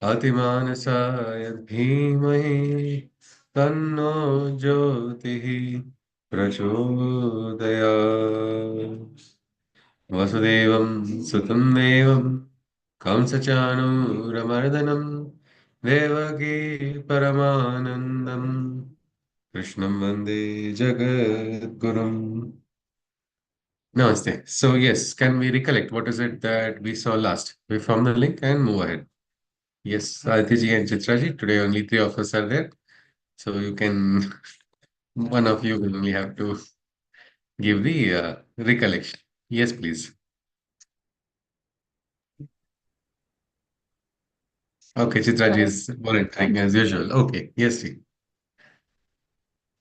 अतिमानसाय धीमहि तन्नो ज्योतिः प्रचोदयात्। वसुदेवं सुतं देवं कंसचाणूरमर्दनं देवकी परमानन्दं कृष्णं वन्दे जगद्गुरुम्. Namaste. So yes, can we recollect what is it that we saw last? We found the link and move ahead. Yes, Aditi and Chitraji, today only three of us are there. So you can, one of you will only have to give the recollection. Yes, please. Okay, Chitraji Right. is volunteering as usual. Okay, yes, see.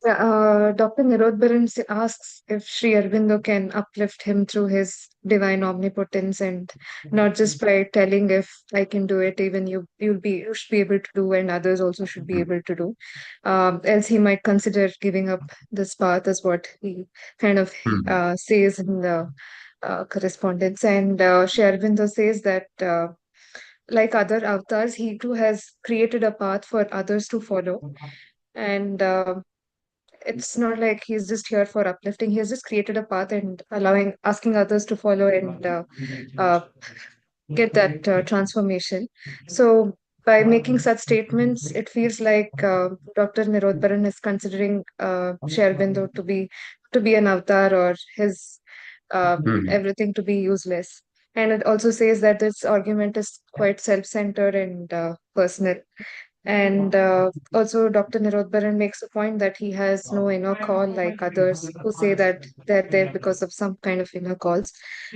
Yeah, Dr. Nirodbaran asks if Sri Aurobindo can uplift him through his divine omnipotence and not just by telling if I can do it, even you should be able to do and others also should be Hmm. able to do. Else he might consider giving up this path is what he kind of Hmm. says in the correspondence. And Sri Aurobindo says that like other avatars, he too has created a path for others to follow. And it's not like he's just here for uplifting. He has just created a path and asking others to follow and uh, get that transformation. So by making such statements, it feels like Dr. Nirodbaran is considering Sri Aurobindo to be an avatar or his Hmm. everything to be useless. And it also says that this argument is quite self-centered and personal. And also, Dr. Nirodbaran makes a point that he has no inner call like others who say that they're there because of some kind of inner calls.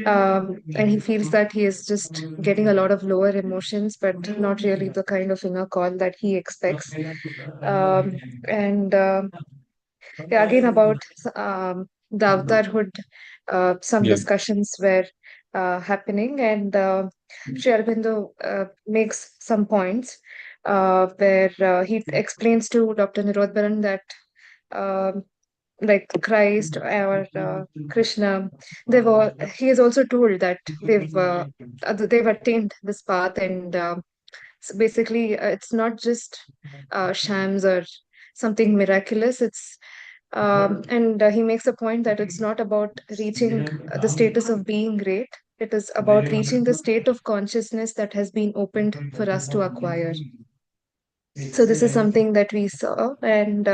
And he feels that he is just getting a lot of lower emotions, but not really the kind of inner call that he expects. And yeah, again, about the avatarhood, some Yeah. discussions were happening, and Sri Aurobindo makes some points where he explains to Dr. Nirodbaran that um like Christ or Krishna, he is also told that they've attained this path, and so basically, it's not just shams or something miraculous. And he makes a point that it's not about reaching the status of being great. It is about reaching the state of consciousness that has been opened for us to acquire. So this is something that we saw, and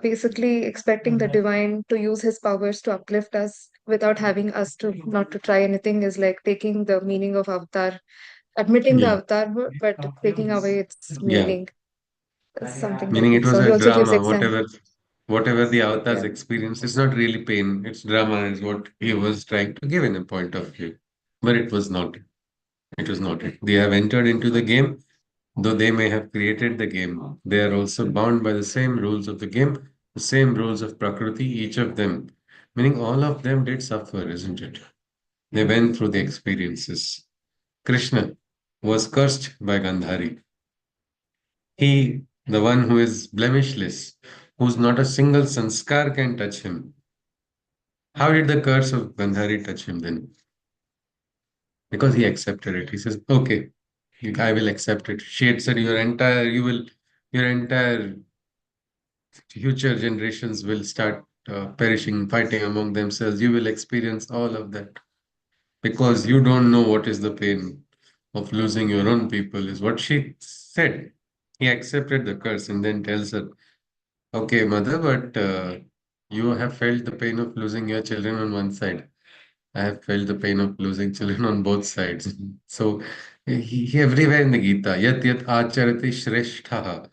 basically expecting the divine to use his powers to uplift us without having us to not to try anything is like taking the meaning of avatar, admitting the Yeah. avatar, but taking away its Yeah. meaning is something that Meaning we it was saw. He a also gives drama, example. whatever the avatars Yeah. experience, it's not really pain, it's drama, is what he was trying to give in a point of view. But it was not. It was not it. They have entered into the game. Though they may have created the game, they are also bound by the same rules of the game, the same rules of Prakriti, each of them. Meaning all of them did suffer, isn't it? They went through the experiences. Krishna was cursed by Gandhari. He, the one who is blemishless, whose not a single sanskar can touch him. How did the curse of Gandhari touch him then? Because he accepted it. He says, okay, I will accept it. She had said, your entire future generations will start perishing, fighting among themselves. You will experience all of that because you don't know what is the pain of losing your own people, is what she said. He accepted the curse and then tells her, okay, mother, but you have felt the pain of losing your children on one side. I have felt the pain of losing children on both sides. So, he everywhere in the Gita, yat yat acharati shrestha,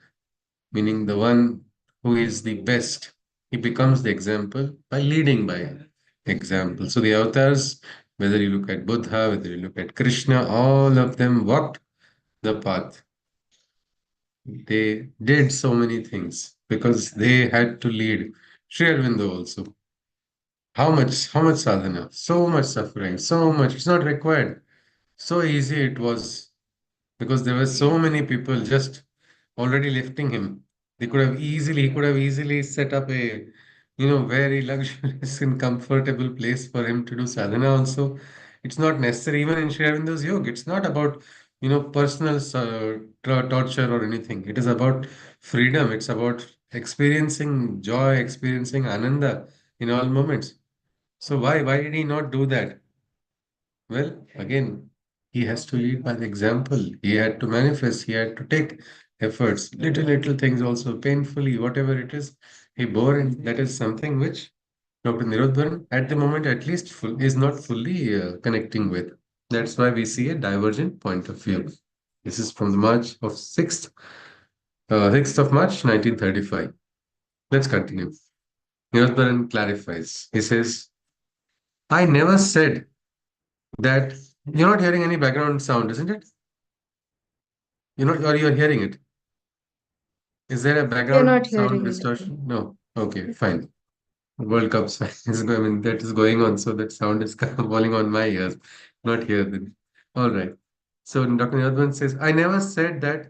meaning the one who is the best, he becomes the example by leading by example. So the avatars, whether you look at Buddha, whether you look at Krishna, all of them walked the path. They did so many things because they had to lead. Sri Aurobindo also. How much sadhana, so much suffering, so much. It's not required. So easy it was because there were so many people just already lifting him. He could have easily set up a, very luxurious and comfortable place for him to do sadhana also. It's not necessary, even in Sri Aurobindo's yoga. It's not about personal torture or anything. It is about freedom. It's about experiencing joy, experiencing ananda in all moments. So why did he not do that? Well, again, he has to lead by the example. He had to manifest. He had to take efforts, little things also painfully, whatever it is, he bore, and that is something which Dr. Nirodbaran, at the moment at least, is not fully connecting with. That's why we see a divergent point of view. This is from the March of 6th of March, 1935. Let's continue. Nirodbaran clarifies. He says, I never said that you're not hearing any background sound, isn't it? You're not, or you're hearing it. Is there a We are not background sound hearing anything. distortion? No. Okay, fine. World Cup is going, I mean, that is going on, so that sound is kind of falling on my ears, not here then. All right. So Dr. Yadvan says, I never said that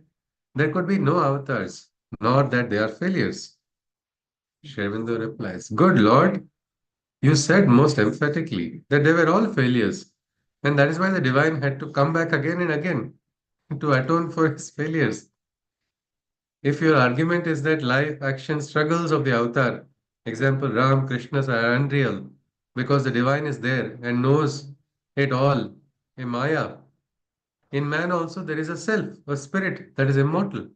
there could be no avatars, nor that they are failures. Shervindo replies, Good Lord, you said most emphatically that they were all failures, and that is why the divine had to come back again and again to atone for his failures. If your argument is that life, action, struggles of the avatar, example Ram, Krishnas are unreal because the divine is there and knows it all, a Maya. In man also there is a self, a spirit that is immortal,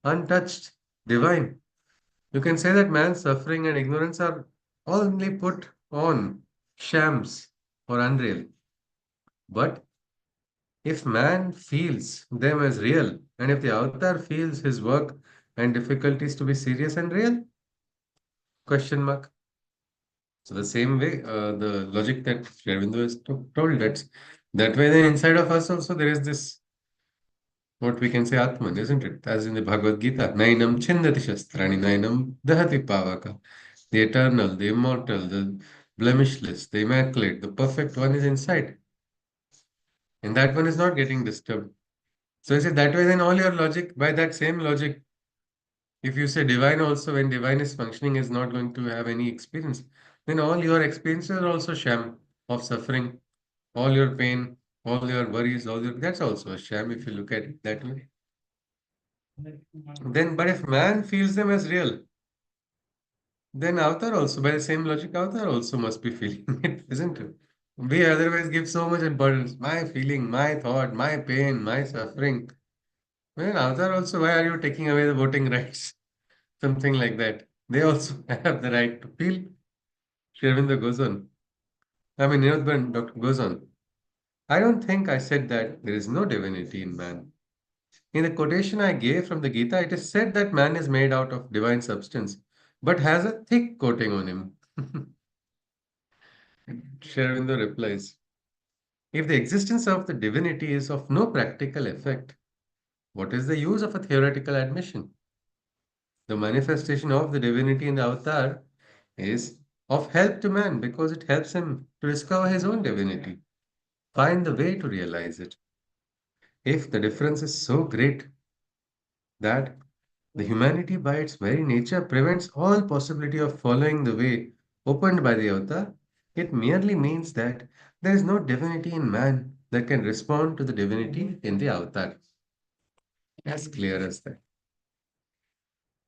untouched, divine. You can say that man's suffering and ignorance are only put on shams or unreal. But if man feels them as real, and if the avatar feels his work and difficulties to be serious and real, question mark. So the same way, the logic that Sriaurobindo has told that way, then inside of us also there is this, what we can say, Atman, isn't it? As in the Bhagavad Gita, Nainam Chindati Shastrani, Nainam Dahati Pavaka. The eternal, the immortal, the blemishless, the immaculate, the perfect one is inside. And that one is not getting disturbed. So I say that way, then all your logic, by that same logic, if you say divine also, when divine is functioning, is not going to have any experience, then all your experiences are also sham of suffering, all your pain, all your worries, all your that's also a sham if you look at it that way. Then, but if man feels them as real, then Avatar also, by the same logic, Avatar also must be feeling it, isn't it? We otherwise give so much importance. My feeling, my thought, my pain, my suffering. Well, Avatar also, why are you taking away the voting rights? Something like that. They also have the right to feel. Shervinder goes on. I mean, Nirodban, Dr. goes on. I don't think I said that there is no divinity in man. In the quotation I gave from the Gita, it is said that man is made out of divine substance, but has a thick coating on him. Shervinder replies, if the existence of the divinity is of no practical effect, what is the use of a theoretical admission? The manifestation of the divinity in the avatar is of help to man because it helps him to discover his own divinity, find the way to realize it. If the difference is so great that the humanity by its very nature prevents all possibility of following the way opened by the avatar, it merely means that there is no divinity in man that can respond to the divinity in the avatar. As clear as that.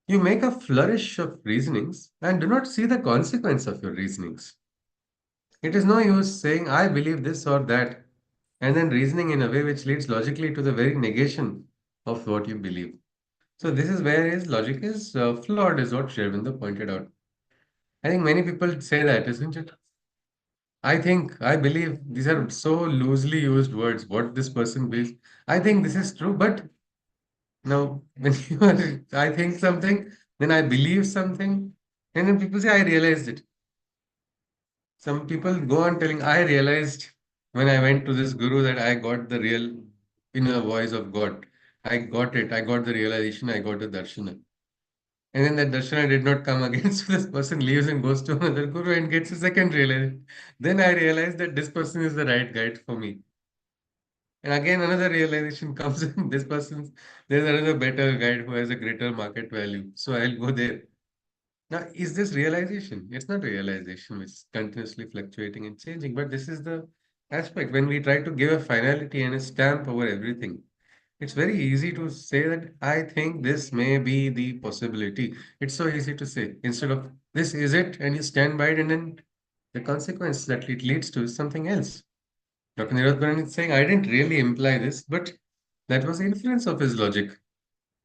You make a flourish of reasonings and do not see the consequence of your reasonings. It is no use saying, I believe this or that, and then reasoning in a way which leads logically to the very negation of what you believe. So, this is where his logic is flawed, is what Shervinder pointed out. I think many people say that, isn't it? I believe these are so loosely used words, what this person believes. I think this is true, but now when you are, I think something, then I believe something, and then people say, I realized it. Some people go on telling, I realized when I went to this guru that I got the real inner voice of God. I got it. I got the realization. I got the darshana. And then that darshana did not come again. So this person leaves and goes to another guru and gets a second realization. Then I realized that this person is the right guide for me. And again, another realization comes in there's another better guide who has a greater market value. So I'll go there. Now, is this realization? It's not realization, which is continuously fluctuating and changing, but this is the aspect when we try to give a finality and a stamp over everything. It's very easy to say that I think this may be the possibility. It's so easy to say instead of this is it, and you stand by it, and then the consequence that it leads to is something else. Dr. Nirodbaran is saying, I didn't really imply this, but that was the inference of his logic.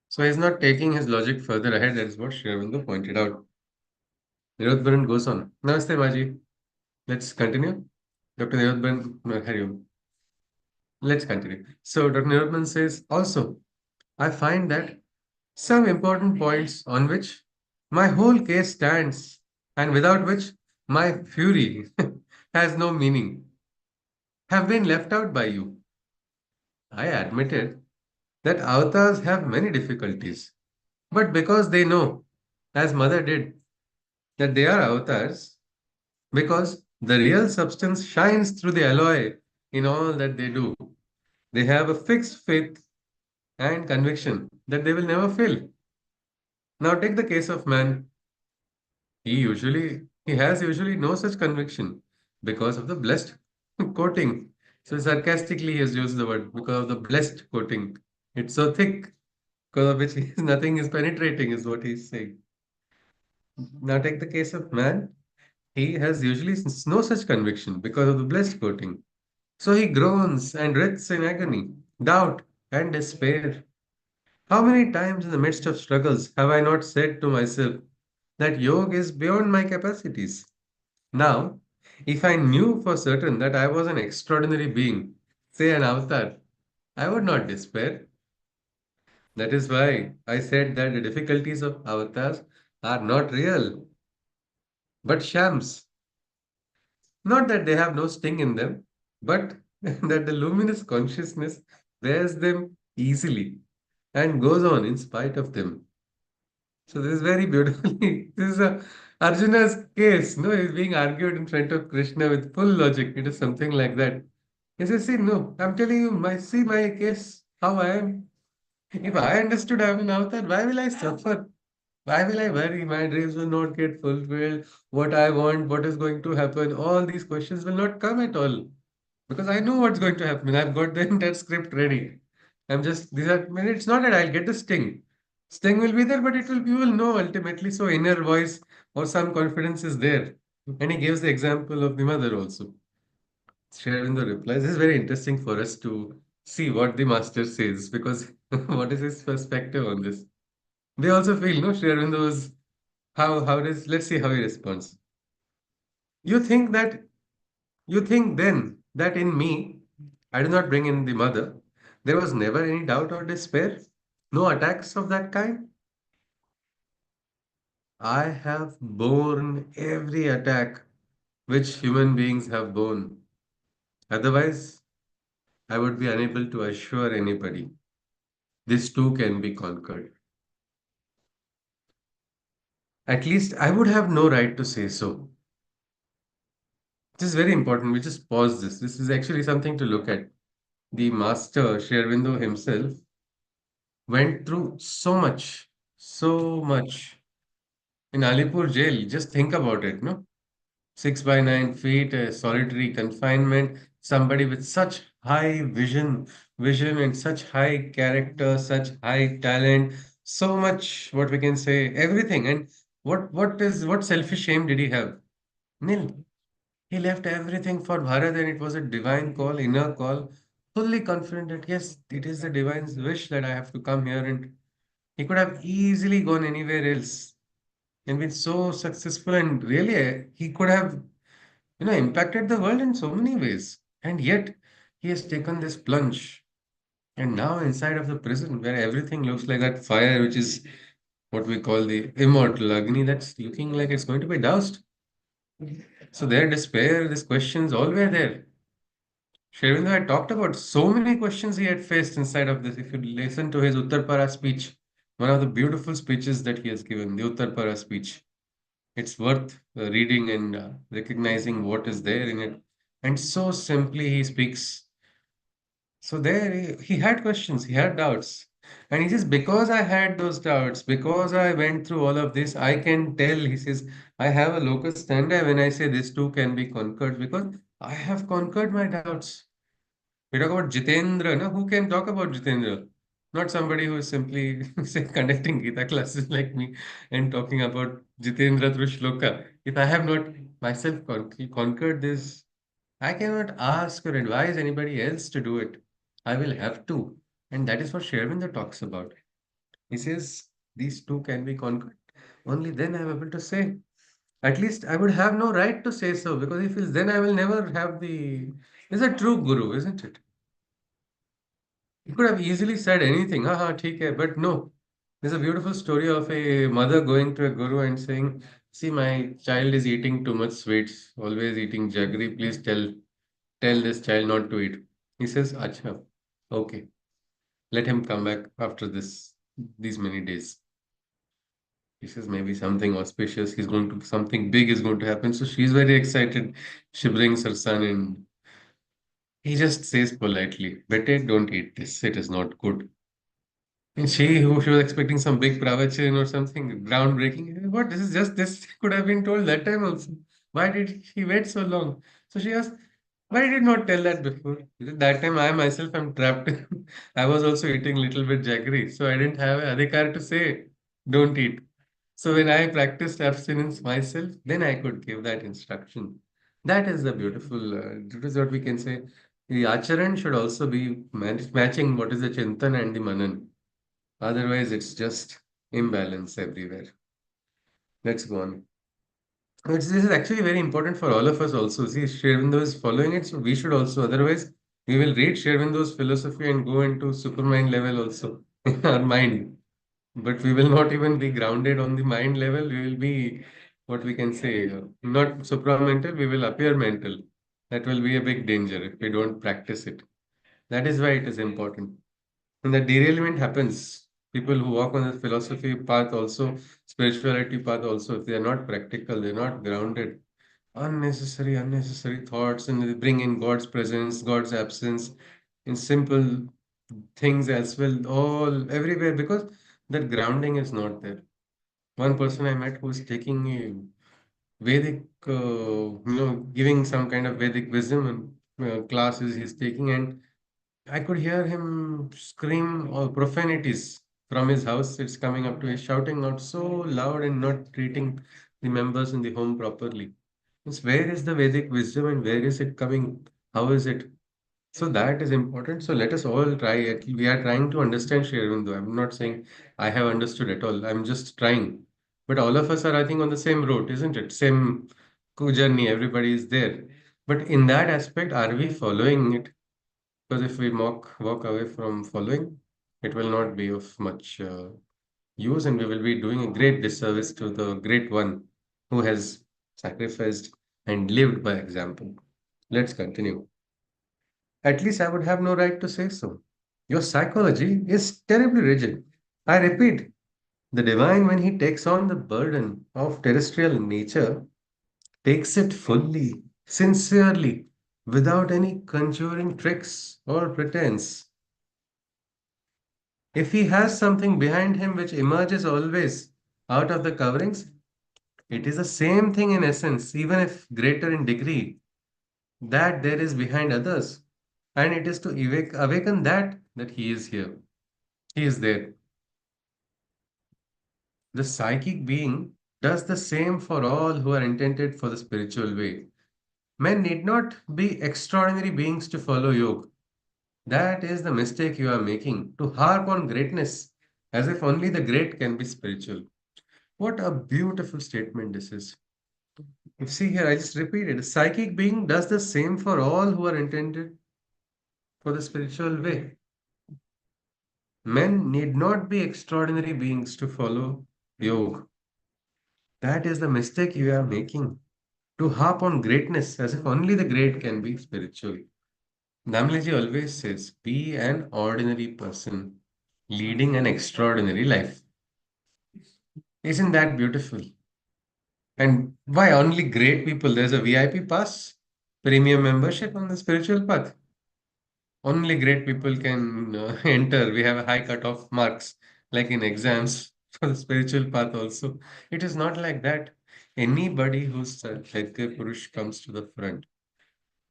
So he's not taking his logic further ahead. That is what Sri Aurobindo pointed out. Nirodbaran goes on. Namaste, Maji. Let's continue. Dr. Nirodbaran, no, Hari Om. Let's continue. So Dr. Nirodbaran says, also, I find that some important points on which my whole case stands and without which my fury has no meaning have been left out by you. I admitted that avatars have many difficulties, but because they know, as mother did, that they are avatars, because the real substance shines through the alloy in all that they do, they have a fixed faith and conviction that they will never fail. Now take the case of man. He has usually no such conviction because of the blessed coating. So sarcastically he has used the word because of the blessed coating. It's so thick, because of which nothing is penetrating, is what he's saying. Now take the case of man. He has usually no such conviction because of the blessed coating. So he groans and writhes in agony, doubt, and despair. How many times in the midst of struggles have I not said to myself that yoga is beyond my capacities? Now, if I knew for certain that I was an extraordinary being, say an avatar, I would not despair. That is why I said that the difficulties of avatars are not real, but shams. Not that they have no sting in them, but that the luminous consciousness bears them easily and goes on in spite of them. So this is very beautifully. This is a Arjuna's case. No, he's being argued in front of Krishna with full logic. It is something like that. He says, "See, no, I'm telling you, my case, how I am. If I understood I'm an avatar, why will I suffer? Why will I worry? My dreams will not get fulfilled. What I want, what is going to happen? All these questions will not come at all because I know what's going to happen. I've got the entire script ready. I'm just these are. I mean, it's not that I'll get the sting. Sting will be there, but it will you will know ultimately. So inner voice or some confidence is there. And he gives the example of the mother also. Sharing the replies. This is very interesting for us to see what the master says because what is his perspective on this? They also feel, no, Sri Aurobindo's how does let's see how he responds. You think that you think then that in me I do not bring in the mother. There was never any doubt or despair, no attacks of that kind. I have borne every attack which human beings have borne. Otherwise, I would be unable to assure anybody. This too can be conquered. At least I would have no right to say so. This is very important. We just pause this. This is actually something to look at. The master, Sri Aurobindo himself, went through so much in Alipur jail. Just think about it, no? 6 by 9 feet, solitary confinement, somebody with such high vision and such high character, such high talent, so much what we can say, everything. And what selfish shame did he have? Nil. He left everything for Bharat and it was a divine call, inner call, fully confident that yes, it is the divine's wish that I have to come here and he could have easily gone anywhere else and been so successful and really he could have impacted the world in so many ways. And yet, he has taken this plunge. And now, inside of the prison, where everything looks like that fire, which is what we call the immortal Agni, that's looking like it's going to be doused. So, their despair, these questions, all were there. Shervindo had talked about so many questions he had faced inside of this. If you listen to his Uttarpara speech, one of the beautiful speeches that he has given, the Uttarpara speech, it's worth reading and recognizing what is there in it. And so simply he speaks. So there he had questions, he had doubts. And he says, because I had those doubts, because I went through all of this, I can tell, he says, I have a locus standi when I say this too can be conquered because I have conquered my doubts. We talk about Jitendra, no? Who can talk about Jitendra? Not somebody who is simply say, conducting Gita classes like me and talking about Jitendra through shloka. If I have not myself conquered this, I cannot ask or advise anybody else to do it. I will have to. And that is what Sherwinder talks about. He says these two can be conquered. Only then I am able to say. At least I would have no right to say so because he feels then I will never have the. Is a true guru, isn't it? He could have easily said anything, haha, theek hai, but no. There's a beautiful story of a mother going to a guru and saying, see, my child is eating too much sweets, always eating jaggery. Please tell this child not to eat. He says, Acha, okay, let him come back after these many days. He says maybe something auspicious, he's going to something big is going to happen. So she's very excited. She brings her son in. He just says politely, Bete, don't eat this. It is not good. And she was expecting some big pravachan or something groundbreaking. What? This is just this could have been told that time also. Why did he wait so long? So she asked, why did you not tell that before? That time I myself am trapped. I was also eating little bit jaggery, so I didn't have adhikar to say, don't eat. So when I practiced abstinence myself, then I could give that instruction. That is the beautiful, that is what we can say. The acharan should also be matching what is the chintan and the manan. Otherwise, it's just imbalance everywhere. Let's go on. This is actually very important for all of us also. See, Shervindo is following it, so we should also. Otherwise, we will read Shervindo's philosophy and go into supermind level also in our mind. But we will not even be grounded on the mind level. We will be, what we can say, not supramental, we will appear mental. That will be a big danger if we don't practice it. That is why it is important. And the derailment happens. People who walk on the philosophy path also, spirituality path also, if they are not practical, they're not grounded. Unnecessary thoughts, and they bring in God's presence, God's absence in simple things as well, all everywhere, because that grounding is not there. One person I met who is taking a Vedic, giving some kind of Vedic wisdom and classes he's taking, and I could hear him scream all profanities from his house. It's coming up to his shouting out so loud and not treating the members in the home properly. It's where is the Vedic wisdom and where is it coming? How is it? So that is important. So let us all try it. We are trying to understand Sri Aurobindo. I'm not saying I have understood at all. I'm just trying. But all of us are, I think, on the same road, isn't it? Same journey. Everybody is there. But in that aspect, are we following it? Because if we walk away from following, it will not be of much use, and we will be doing a great disservice to the great one who has sacrificed and lived by example. Let's continue. At least I would have no right to say so. Your psychology is terribly rigid. I repeat, the divine, when he takes on the burden of terrestrial nature, takes it fully, sincerely, without any conjuring tricks or pretense. If he has something behind him which emerges always out of the coverings, it is the same thing in essence, even if greater in degree, that there is behind others. And it is to awaken that he is here. He is there. The psychic being does the same for all who are intended for the spiritual way. Men need not be extraordinary beings to follow yoga. That is the mistake you are making, to harp on greatness as if only the great can be spiritual. What a beautiful statement this is. You see here, I just repeat it. A psychic being does the same for all who are intended for the spiritual way. Men need not be extraordinary beings to follow yoga. That is the mistake you are making. To harp on greatness as if only the great can be spiritual. Namleji always says, be an ordinary person leading an extraordinary life. Isn't that beautiful? And why only great people? There's a VIP pass, premium membership on the spiritual path. Only great people can enter. We have a high cutoff marks, like in exams for the spiritual path also. It is not like that. Anybody who's Chaitya Purush comes to the front.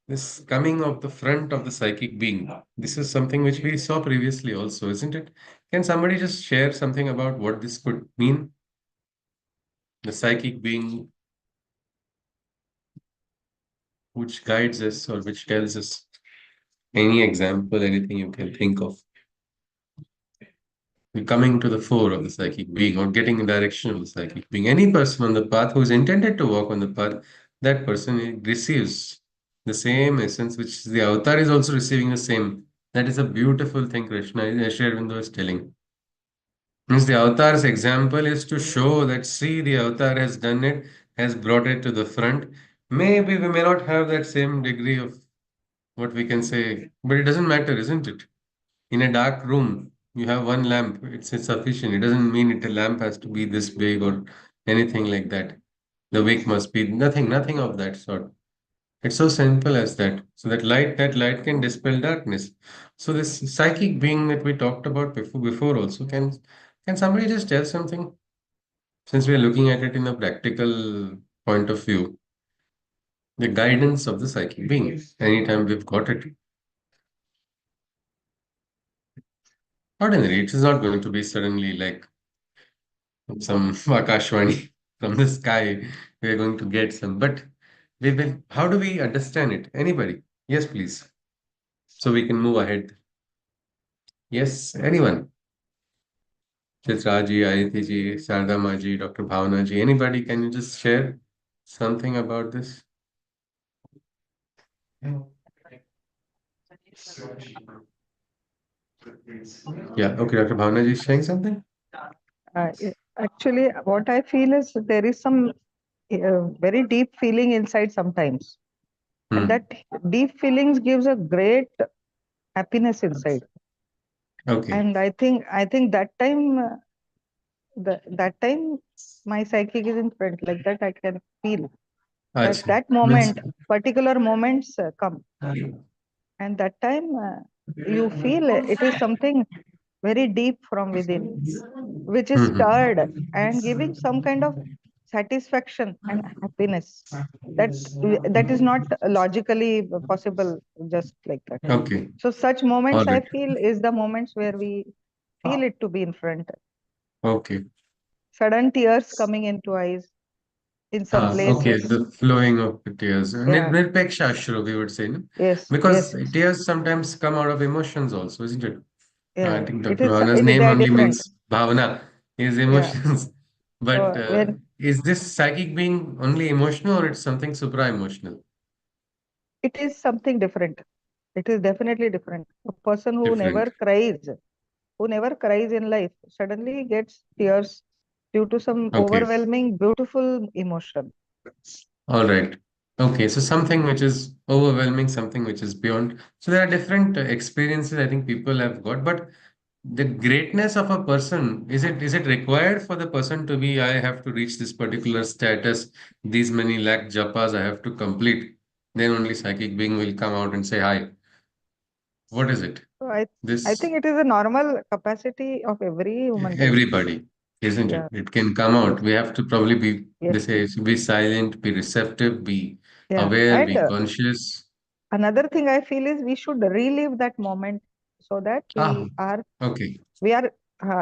This coming of the front of the psychic being. This is something which we saw previously also, isn't it? Can somebody just share something about what this could mean? The psychic being which guides us or which tells us any example, anything you can think of. Coming to the fore of the psychic being or getting in direction of the psychic being. Any person on the path who is intended to walk on the path, that person receives the same essence which the avatar is also receiving the same. That is a beautiful thing Krishna Sri Aurobindo is telling. Means the avatar's example is to show that see the avatar has done it, has brought it to the front. Maybe we may not have that same degree of what we can say, but it doesn't matter, isn't it? In a dark room, you have one lamp, it's sufficient. It doesn't mean it a lamp has to be this big or anything like that. The wick must be nothing of that sort. It's so simple as that. So that light can dispel darkness. So this psychic being that we talked about before also can somebody just tell something? Since we are looking at it in a practical point of view, the guidance of the psychic being. Anytime we've got it. Ordinary, it is not going to be suddenly like some Akashwani from the sky. We are going to get some, but we will. How do we understand it? Anybody? Yes, please. So we can move ahead. Yes, anyone? Chitraji, Aditi ji, Sarda Maji, Dr. Bhavana ji. Anybody? Can you just share something about this? Yeah. Okay, Dr. Bhavana ji is sharing something. Actually, what I feel is there is some very deep feeling inside sometimes, and Hmm. that deep feelings gives a great happiness inside. Okay. And I think that time, that time, my psychic is in front. Like that, I can feel that Acha. that Means. moment, particular moments come, and that time you feel it is something very deep from within, which is Hmm. stirred and giving some kind of satisfaction and happiness that that is not logically possible just like that. Okay. So such All moments I right. feel is the moments where we feel it to be in front. Okay. Sudden tears coming into eyes in some Okay, places. the flowing of the tears. Yeah. Nirpeksha Ashru, we would say, no? Yes, Because yes, yes. tears sometimes come out of emotions also, isn't it? I Yeah, think it Dr. is, Bhavana's it is, name they're only different. means Bhavana, his Yeah. emotions. But So when is this psychic being only emotional or it's something supra emotional? it is something different, it is definitely different. A person Different. who never cries in life suddenly gets tears due to some Okay. overwhelming beautiful emotion. All right. Okay. So something which is overwhelming, something which is beyond. So there are different experiences I think people have got, but the greatness of a person, is it required for the person to be, I have to reach this particular status, these many lakh japas I have to complete, then only psychic being will come out and say hi. What is it? So I This think it is a normal capacity of every human being. everybody, isn't it? Yeah. It can come out. Yes. We have to probably be, they Yes. say, be silent, be receptive, be Yeah. aware, And be conscious. another thing I feel is we should relive that moment so that Ah, we are okay. we are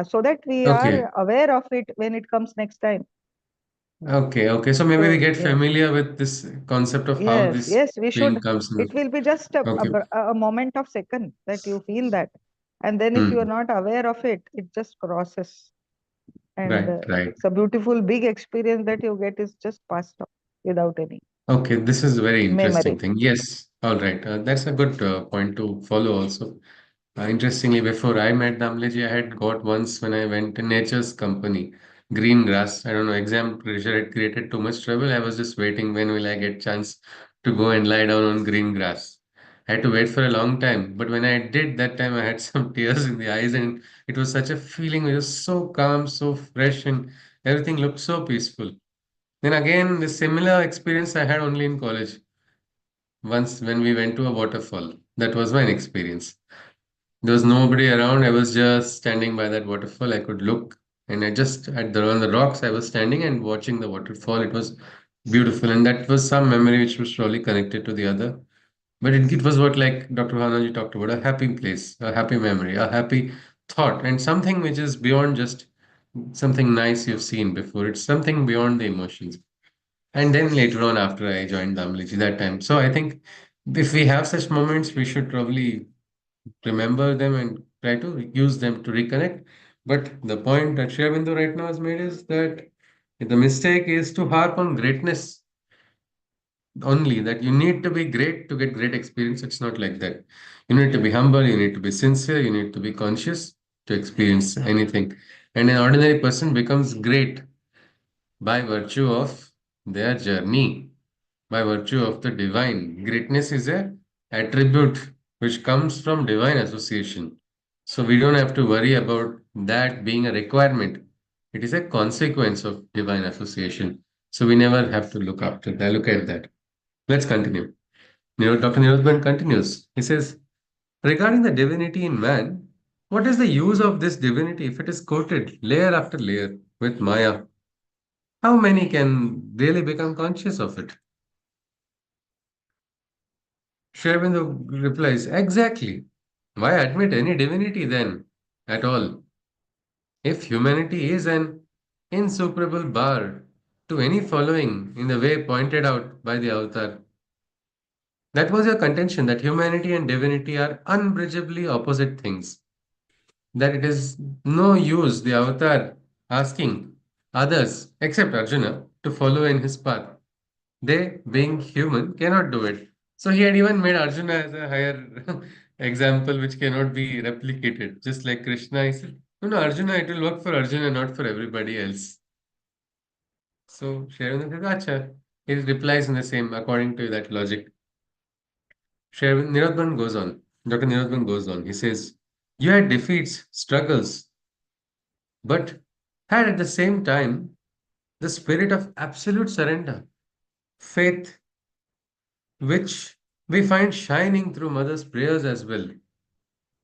so that we Okay. are aware of it when it comes next time. Okay. Okay. So maybe we So get yeah. familiar with this concept of how Yes, this yes, we being should. comes in It the. will be just Okay. a moment of second that you feel that. And then if you are Hmm. not aware of it, it just crosses. And Right. Right. it's a beautiful, big experience that you get is just passed off without any Okay, this is a very interesting memory. thing. Yes, all right. That's a good point to follow also. Interestingly, before I met Damleji, I had got once when I went to Nature's Company, green grass. I don't know, exam pressure had created too much trouble. I was just waiting when will I get chance to go and lie down on green grass. I had to wait for a long time, but when I did that time, I had some tears in the eyes, and it was such a feeling. It was so calm, so fresh, and everything looked so peaceful. Then again, the similar experience I had only in college. Once when we went to a waterfall, that was my experience. There was nobody around. I was just standing by that waterfall. I could look, and I just at the on the rocks I was standing and watching the waterfall. It was beautiful, and that was some memory which was surely connected to the other. But it was what, like Dr. Hanaji talked about, a happy place, a happy memory, a happy thought, and something which is beyond just something nice you've seen before. It's something beyond the emotions. And then later on, after I joined Damliji that time. So I think if we have such moments, we should probably remember them and try to use them to reconnect. But the point that Shri Aurobindo right now has made is that the mistake is to harp on greatness only, that you need to be great to get great experience. It's not like that. You need to be humble, you need to be sincere, you need to be conscious to experience anything. And an ordinary person becomes great by virtue of their journey, by virtue of the divine. Greatness is a attribute which comes from divine association. So we don't have to worry about that being a requirement. It is a consequence of divine association. So we never have to look after that, look at that. Let's continue. Dr. Nirodbaran continues. He says, regarding the divinity in man, what is the use of this divinity if it is coated layer after layer with Maya? How many can really become conscious of it? Sri Aurobindo replies, exactly. Why admit any divinity then at all? If humanity is an insuperable bar to any following in the way pointed out by the avatar, that was your contention that humanity and divinity are unbridgeably opposite things. That it is no use the avatar asking others, except Arjuna, to follow in his path. They, being human, cannot do it. So he had even made Arjuna as a higher example which cannot be replicated. Just like Krishna, he said, no, no, Arjuna, it will work for Arjuna, not for everybody else. So Sharon said, Acha. He replies in the same, according to that logic. Nirodban goes on. Dr. Nirodban goes on. He says, you had defeats, struggles, but had at the same time the spirit of absolute surrender, faith, which we find shining through Mother's prayers as well.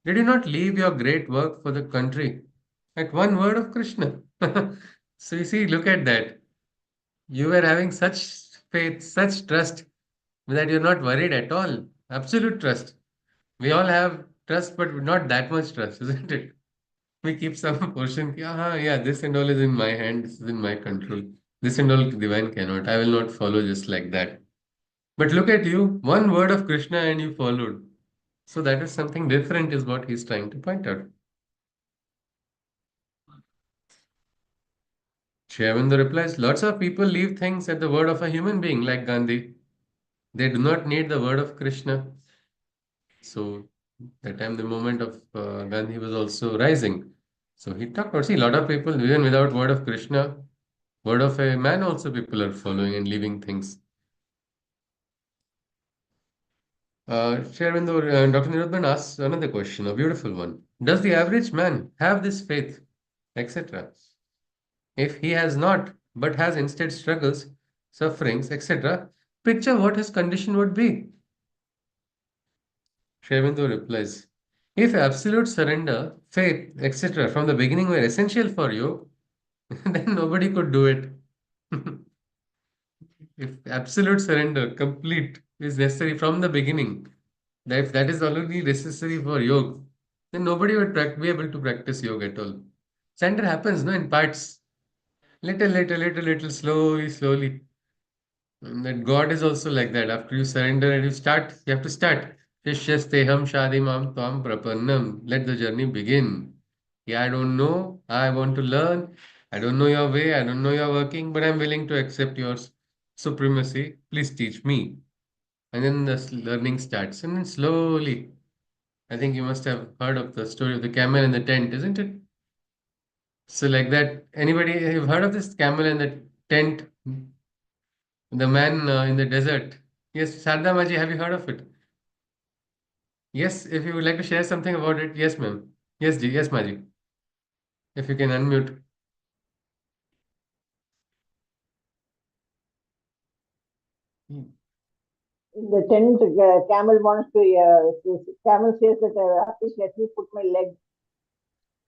Did you not leave your great work for the country at one word of Krishna? So you see, look at that. You were having such faith, such trust that you're not worried at all. Absolute trust. We all have trust, but not that much trust, isn't it? We keep some portion, yeah, this and all is in my hand, this is in my control. This and all divine cannot. I will not follow just like that. But look at you, one word of Krishna and you followed. So that is something different, is what he's trying to point out. Shyavindo replies, lots of people leave things at the word of a human being like Gandhi. They do not need the word of Krishna. So that time the moment of Gandhi was also rising. So he talked about, see, a lot of people, even without word of Krishna, word of a man also people are following and leaving things. Shyavindo, Dr. Nirodban asks another question, a beautiful one. Does the average man have this faith, etc.? If he has not, but has instead struggles, sufferings, etc., picture what his condition would be. Shrivendu replies, if absolute surrender, faith, etc., from the beginning were essential for you, then nobody could do it. If absolute surrender, complete, is necessary from the beginning, that if that is already necessary for yoga, then nobody would be able to practice yoga at all. Surrender happens, no, in parts. Little, little, little, little, slowly, slowly. And that God is also like that. After you surrender and you start, you have to start. Shishyasteham shadimam tvam prapannam. Let the journey begin. Yeah, I don't know. I want to learn. I don't know your way. I don't know your working, but I'm willing to accept your supremacy. Please teach me. And then the learning starts. And then slowly, I think you must have heard of the story of the camel and the tent, isn't it? So like that, anybody, you've heard of this camel and the tent? The man in the desert. Yes, Sarda Maji, have you heard of it? Yes, if you would like to share something about it. Yes, ma'am. Yes, Ji. Yes, Maji. If you can unmute. Hmm. In the tent, camel wants to, camel says that please let me put my leg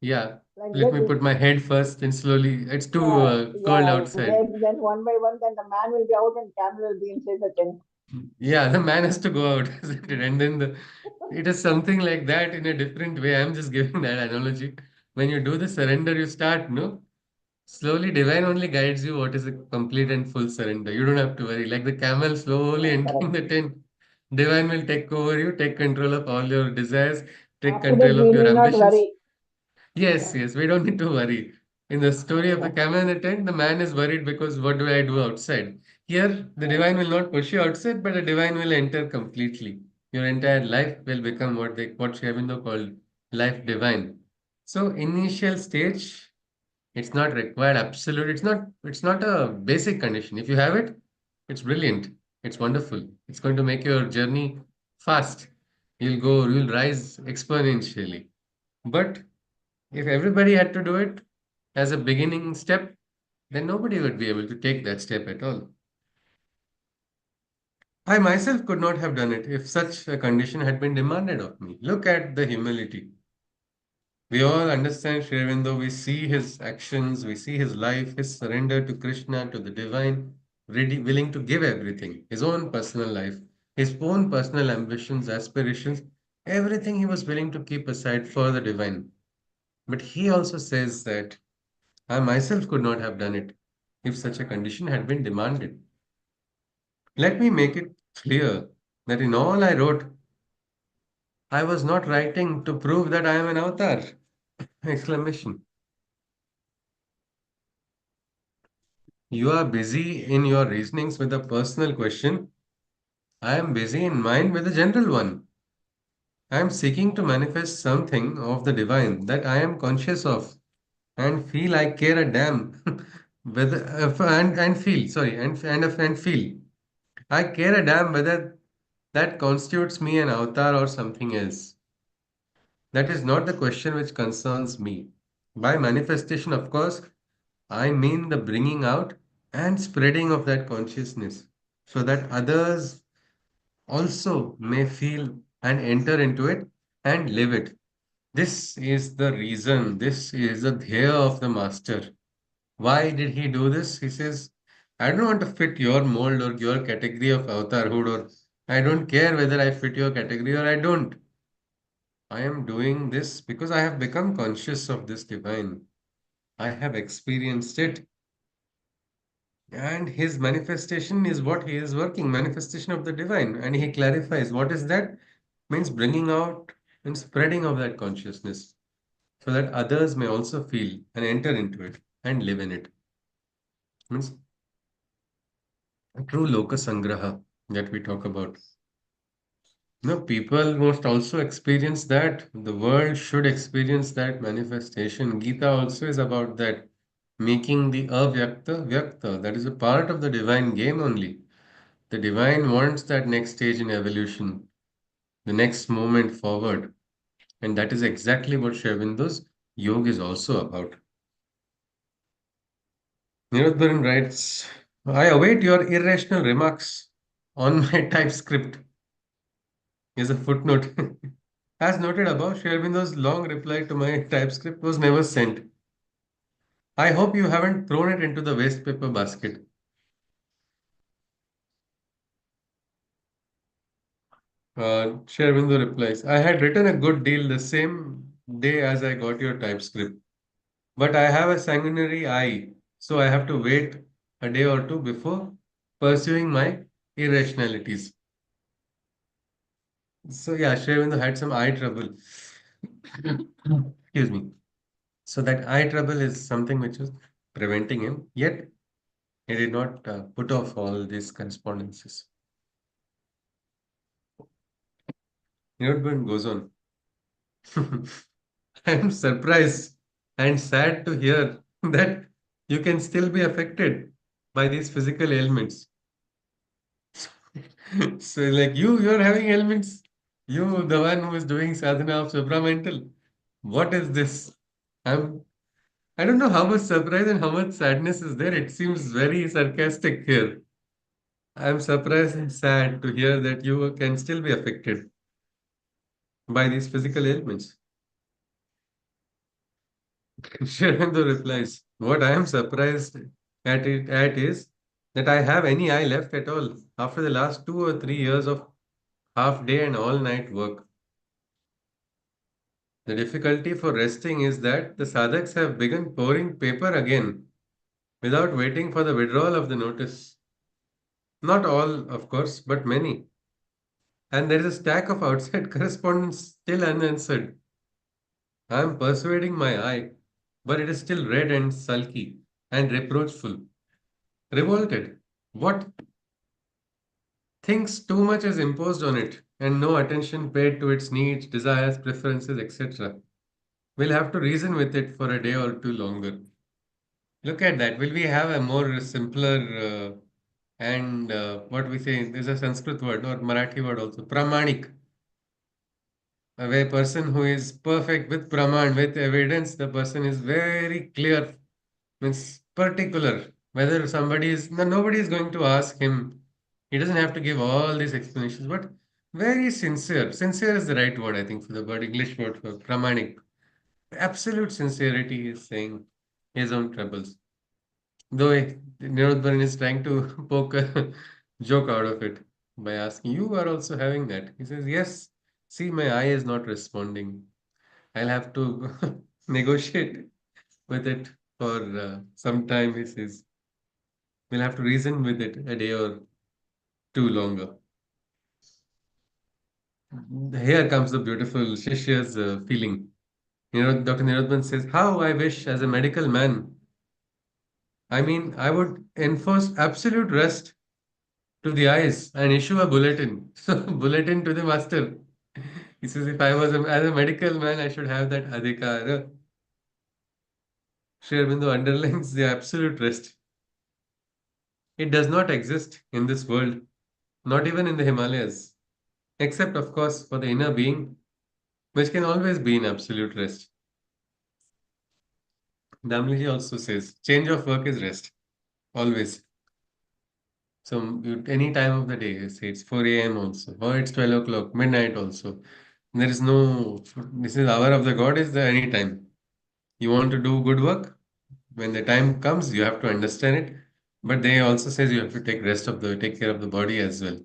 Yeah. like Let that. me put my head first and slowly. It's too Yeah, cold yeah, outside. legs, then one by one, then the man will be out and camel will be inside the tent. Yeah, the man has to go out, isn't it? And then it is something like that in a different way. I'm just giving that analogy. When you do the surrender, you start, no? Slowly, divine only guides you what is a complete and full surrender. You don't have to worry. Like the camel slowly entering Correct. the tent, divine will take over you, take control of all your desires, take After that, control of we your need not ambitions. worry. Yes, yes, we don't need to worry. In the story of the camel and the tent, the man is worried because what do I do outside? Here, the divine will not push you outside, but the divine will enter completely. Your entire life will become what Sri Aurobindo called life divine. So initial stage, it's not required absolute. It's not a basic condition. If you have it, it's brilliant. It's wonderful. It's going to make your journey fast. You'll rise exponentially. But if everybody had to do it as a beginning step, then nobody would be able to take that step at all. I myself could not have done it if such a condition had been demanded of me. Look at the humility. We all understand Sri Aurobindo, we see his actions, we see his life, his surrender to Krishna, to the divine, ready, willing to give everything, his own personal life, his own personal ambitions, aspirations, everything he was willing to keep aside for the divine. But he also says that I myself could not have done it if such a condition had been demanded. Let me make it clear that in all I wrote, I was not writing to prove that I am an avatar! Exclamation. You are busy in your reasonings with a personal question. I am busy in mine with a general one. I am seeking to manifest something of the divine that I am conscious of and feel I care a damn whether and feel sorry and feel I care a damn whether that constitutes me an avatar or something else. That is not the question which concerns me. By manifestation, of course, I mean the bringing out and spreading of that consciousness so that others also may feel and enter into it and live it. This is the reason, this is the dhya of the master. Why did he do this? He says, I don't want to fit your mold or your category of avatarhood, or I don't care whether I fit your category or I don't. I am doing this because I have become conscious of this divine. I have experienced it. And his manifestation is what he is working, manifestation of the divine. And he clarifies what is that? Means bringing out and spreading of that consciousness so that others may also feel and enter into it and live in it. Means a true lokasangraha that we talk about. No, people must also experience that. The world should experience that manifestation. Gita also is about that, making the avyakta vyakta. That is a part of the divine game only. The divine wants that next stage in evolution, the next moment forward. And that is exactly what Sri Aurobindo's yoga is also about. Nirodbaran writes, I await your irrational remarks on my TypeScript. Here's a footnote. As noted above, Sri Aurobindo's long reply to my TypeScript was never sent. I hope you haven't thrown it into the waste paper basket. Sri Aurobindo replies, I had written a good deal the same day as I got your TypeScript, but I have a sanguinary eye, so I have to wait a day or two before pursuing my irrationalities. So yeah, Sri Aurobindo had some eye trouble. Excuse me. So that eye trouble is something which was preventing him. Yet he did not put off all these correspondences. Newton goes on. I am surprised and sad to hear that you can still be affected by these physical ailments. So, like you're having ailments. You, the one who is doing sadhana of supramental. What is this? I'm. I don't know how much surprise and how much sadness is there. It seems very sarcastic here. I'm surprised and sad to hear that you can still be affected by these physical ailments. Sharando replies, what I am surprised at is that I have any eye left at all after the last 2 or 3 years of half day and all night work. The difficulty for resting is that the sadhaks have begun pouring paper again without waiting for the withdrawal of the notice. Not all, of course, but many. And there is a stack of outside correspondence still unanswered. I am persuading my eye, but it is still red and sulky and reproachful. Revolted. What? Thinks too much is imposed on it and no attention paid to its needs, desires, preferences, etc. We'll have to reason with it for a day or two longer. Look at that. Will we have a more simpler and what we say? There's a Sanskrit word or Marathi word also, pramanik. A person who is perfect with praman, with evidence, the person is very clear, means particular. Whether somebody is, no, nobody is going to ask him. He doesn't have to give all these explanations, but very sincere. Sincere is the right word, I think, for the word, English word for pramanik. Absolute sincerity is saying his own troubles. Though Nirodbaran is trying to poke a joke out of it by asking, you are also having that. He says, yes, see, my eye is not responding. I'll have to negotiate with it for some time, he says. We'll have to reason with it a day or two longer. Here comes the beautiful Shishya's feeling. You know, Dr. Nirodban says, how I wish as a medical man, I mean, I would enforce absolute rest to the eyes and issue a bulletin. So, bulletin to the master. He says, if I was as a medical man, I should have that adhikara. Sri Aurobindo underlines the absolute rest. It does not exist in this world, not even in the Himalayas, except, of course, for the inner being, which can always be in absolute rest. Damliji also says, change of work is rest, always. So, any time of the day, say it's 4 a.m. also, or it's 12 o'clock, midnight also. There is no, this is hour of the God is the any time. You want to do good work? When the time comes, you have to understand it. But they also says you have to take care of the body as well.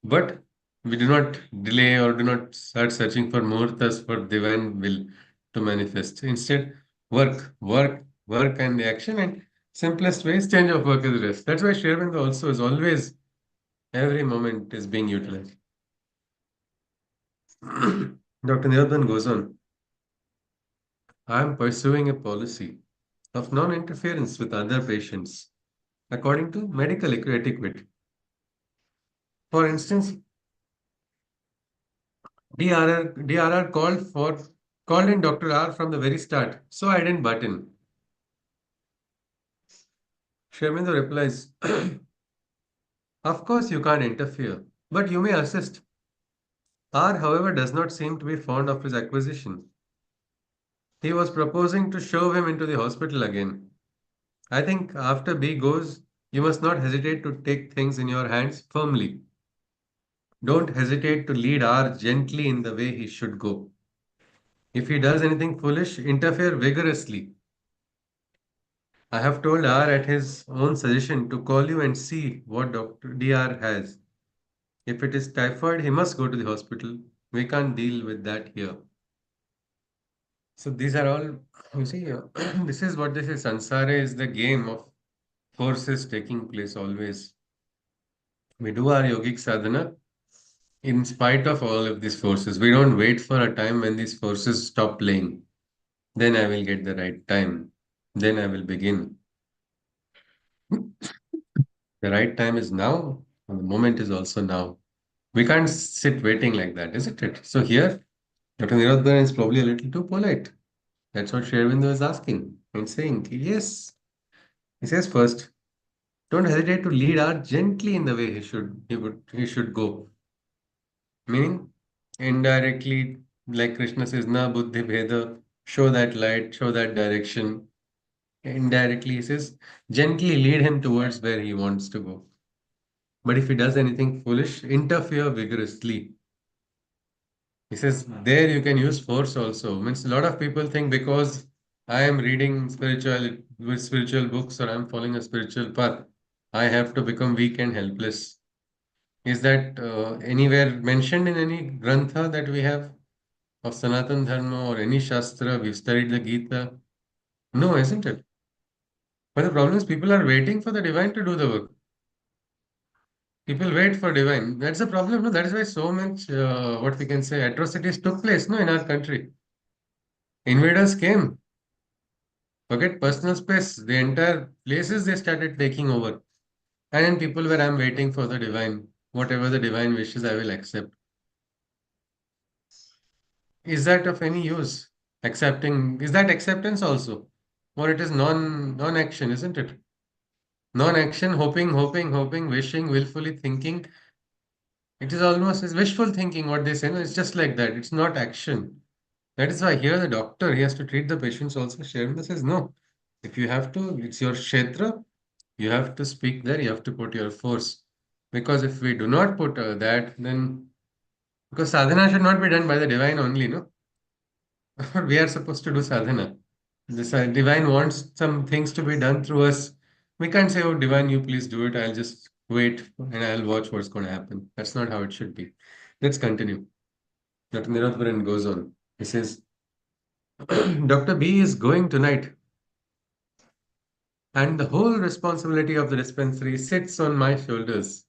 But we do not delay or do not start searching for muhurtas for divine will to manifest. Instead, work and the action and simplest way is change of work is rest. That's why Sri Aurobindo also is always every moment is being utilized. Dr. Nirodhan goes on, I am pursuing a policy of non-interference with other patients according to medical etiquette. For instance, DRR called in Dr. R from the very start, so I didn't butt in. Sharmindo replies, of course you can't interfere, but you may assist. R, however, does not seem to be fond of his acquisition. He was proposing to shove him into the hospital again. I think after B goes, you must not hesitate to take things in your hands firmly. Don't hesitate to lead R gently in the way he should go. If he does anything foolish, interfere vigorously. I have told R at his own suggestion to call you and see what Dr. DR has. If it is typhoid, he must go to the hospital. We can't deal with that here. So these are all, you see, this is what this is. Sansara is the game of forces taking place always. We do our yogic sadhana in spite of all of these forces. We don't wait for a time when these forces stop playing. Then I will get the right time. Then I will begin. The right time is now, and the moment is also now. We can't sit waiting like that, isn't it? So here, Dr. Nirodbaran is probably a little too polite. That's what Sherwindo is asking and saying, yes. He says first, don't hesitate to lead art gently in the way he should go. Meaning, indirectly, like Krishna says, na buddhi bheda, show that light, show that direction. Indirectly, he says, gently lead him towards where he wants to go. But if he does anything foolish, interfere vigorously. He says there you can use force also. Means a lot of people think because I am reading spiritual books or I'm following a spiritual path, I have to become weak and helpless. Is that anywhere mentioned in any grantha that we have of Sanatan Dharma or any Shastra? We've studied the Gita. No, isn't it? But the problem is people are waiting for the divine to do the work. People wait for divine. That's the problem. No, that is why so much, what we can say, atrocities took place. No, in our country, invaders came. Forget personal space. The entire places they started taking over. And then people were, I'm waiting for the divine. Whatever the divine wishes, I will accept. Is that of any use? Accepting, is that acceptance also? Or it is non-action, isn't it? Non-action, hoping, wishing, willfully thinking. It is almost is wishful thinking what they say. No, it's just like that. It's not action. That is why here the doctor, he has to treat the patients also. Sharvin says, no, if you have to, it's your kshetra, you have to speak there, you have to put your force. Because if we do not put that, then, because sadhana should not be done by the divine only, no? We are supposed to do sadhana. This divine wants some things to be done through us. We can't say, oh, divine, you please do it. I'll just wait and I'll watch what's going to happen. That's not how it should be. Let's continue. Dr. Nirodbaran goes on. He says, Dr. B is going tonight, and the whole responsibility of the dispensary sits on my shoulders.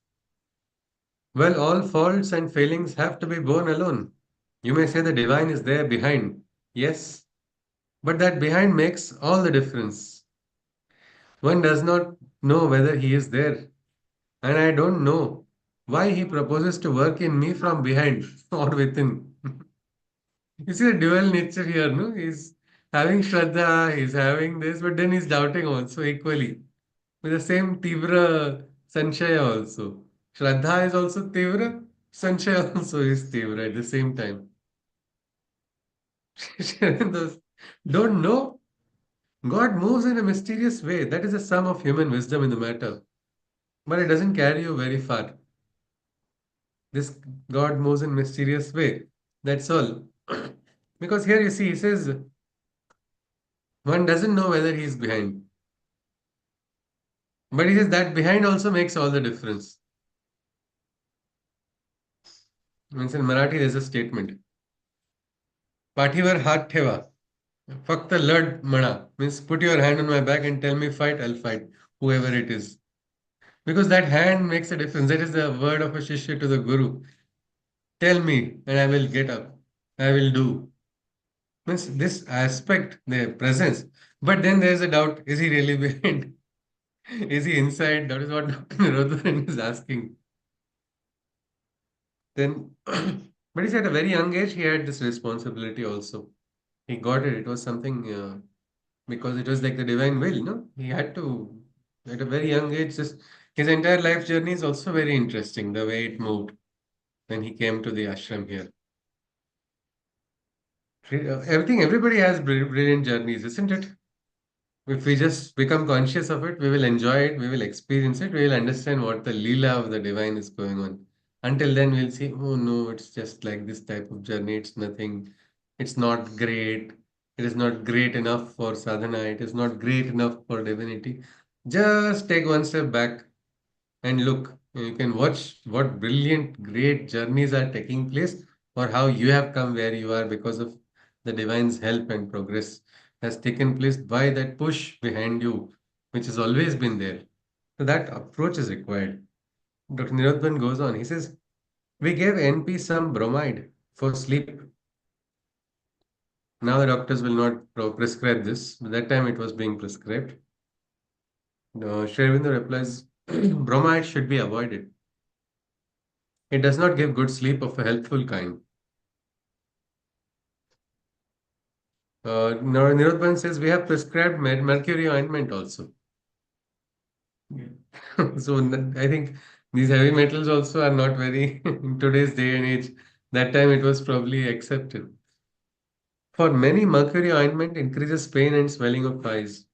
Well, all faults and failings have to be borne alone. You may say the divine is there behind. Yes, but that behind makes all the difference. One does not know whether he is there, and I don't know why he proposes to work in me from behind or within. You see the dual nature here, no? He's having Shraddha, he's having this, but then he's doubting also equally. With the same Tivra Sanshaya also. Shraddha is also Tivra, Sanshaya also is Tivra at the same time. Those don't know. God moves in a mysterious way. That is the sum of human wisdom in the matter. But it doesn't carry you very far. This God moves in mysterious way. That's all. Because here you see, he says one doesn't know whether he is behind. But he says that behind also makes all the difference. Means in Marathi there's a statement. पाठीवर हात ठेवा फक्त लढ म्हणा means put your hand on my back and tell me fight, I'll fight whoever it is. Because that hand makes a difference. That is the word of a shishya to the guru. Tell me and I will get up. I will do. Means this aspect, the presence. But then there's a doubt, is he really behind? Is he inside? That is what Dr. Nirodharan is asking. Then, but he said at a very young age, he had this responsibility also. He got it. It was something because it was like the divine will, no? He had to, at a very young age, just his entire life journey is also very interesting, the way it moved when he came to the ashram here. Everything, everybody has brilliant journeys, isn't it? If we just become conscious of it, we will enjoy it, we will experience it, we will understand what the Leela of the divine is going on. Until then, we'll see, oh no, it's just like this type of journey, it's nothing, it's not great, it is not great enough for sadhana, it is not great enough for divinity. Just take one step back and look. You can watch what brilliant, great journeys are taking place, or how you have come where you are because of the divine's help and progress has taken place by that push behind you, which has always been there. So that approach is required. Dr. Nirodban goes on. He says, we gave NP some bromide for sleep. Now the doctors will not prescribe this. But that time it was being prescribed. Sri Aurobindo replies, bromide should be avoided. It does not give good sleep of a helpful kind. Nirodban says we have prescribed mercury ointment also. So I think these heavy metals also are not very in today's day and age. That time it was probably accepted. For many, mercury ointment increases pain and swelling of eyes.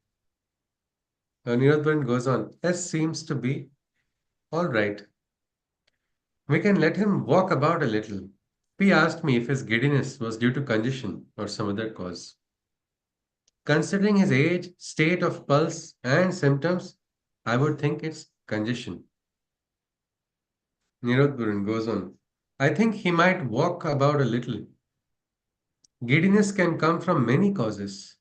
Nirodban goes on. S seems to be all right. We can let him walk about a little. P asked me if his giddiness was due to congestion or some other cause. Considering his age, state of pulse, and symptoms, I would think it's congestion. Nirodbaran goes on. I think he might walk about a little. Giddiness can come from many causes.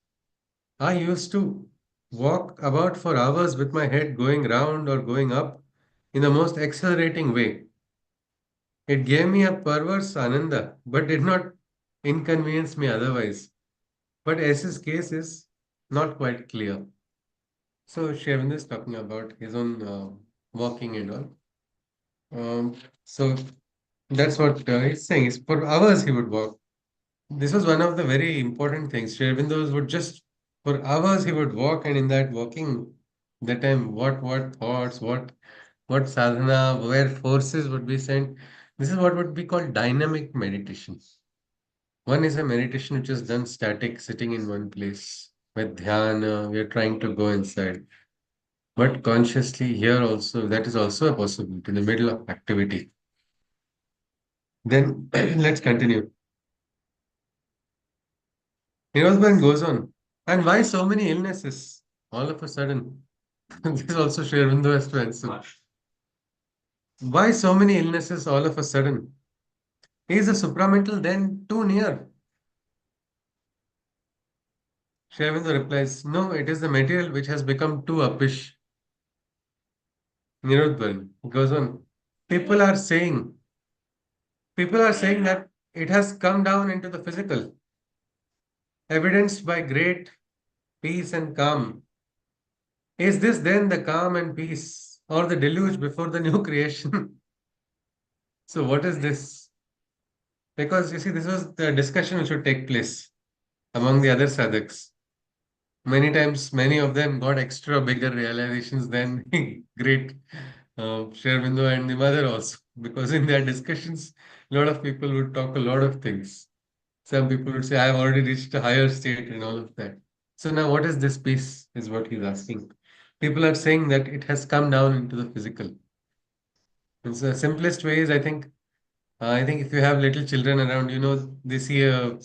I used to walk about for hours with my head going round or going up in the most exhilarating way. It gave me a perverse ananda, but did not inconvenience me otherwise. But S's case is not quite clear. So Shevin is talking about his own walking and all. So that's what he's saying. Is for hours he would walk. This was one of the very important things. Sri Aurobindo would just, for hours he would walk, and in that walking, that time, what thoughts, what sadhana, where forces would be sent. This is what would be called dynamic meditation. One is a meditation which is done static, sitting in one place. With dhyana, we are trying to go inside. But consciously here also, that is also a possibility in the middle of activity. Then let's continue. Nirodhan goes on. And why so many illnesses all of a sudden? This also Sri Aurobindo has to answer. Why so many illnesses all of a sudden? Is the supramental then too near? Sri Aurobindo replies, no, it is the material which has become too uppish. Nirodhan goes on. People are saying, people are saying that it has come down into the physical, evidenced by great peace and calm. Is this then the calm and peace or the deluge before the new creation? So, what is this? Because you see, this was the discussion which would take place among the other sadhaks. Many times, many of them got extra bigger realizations than great Sri Aurobindo and the mother also. Because in their discussions, a lot of people would talk a lot of things. Some people would say, I've already reached a higher state and all of that. So now what is this peace is what he's asking. People are saying that it has come down into the physical. It's the simplest way is I think if you have little children around, they see a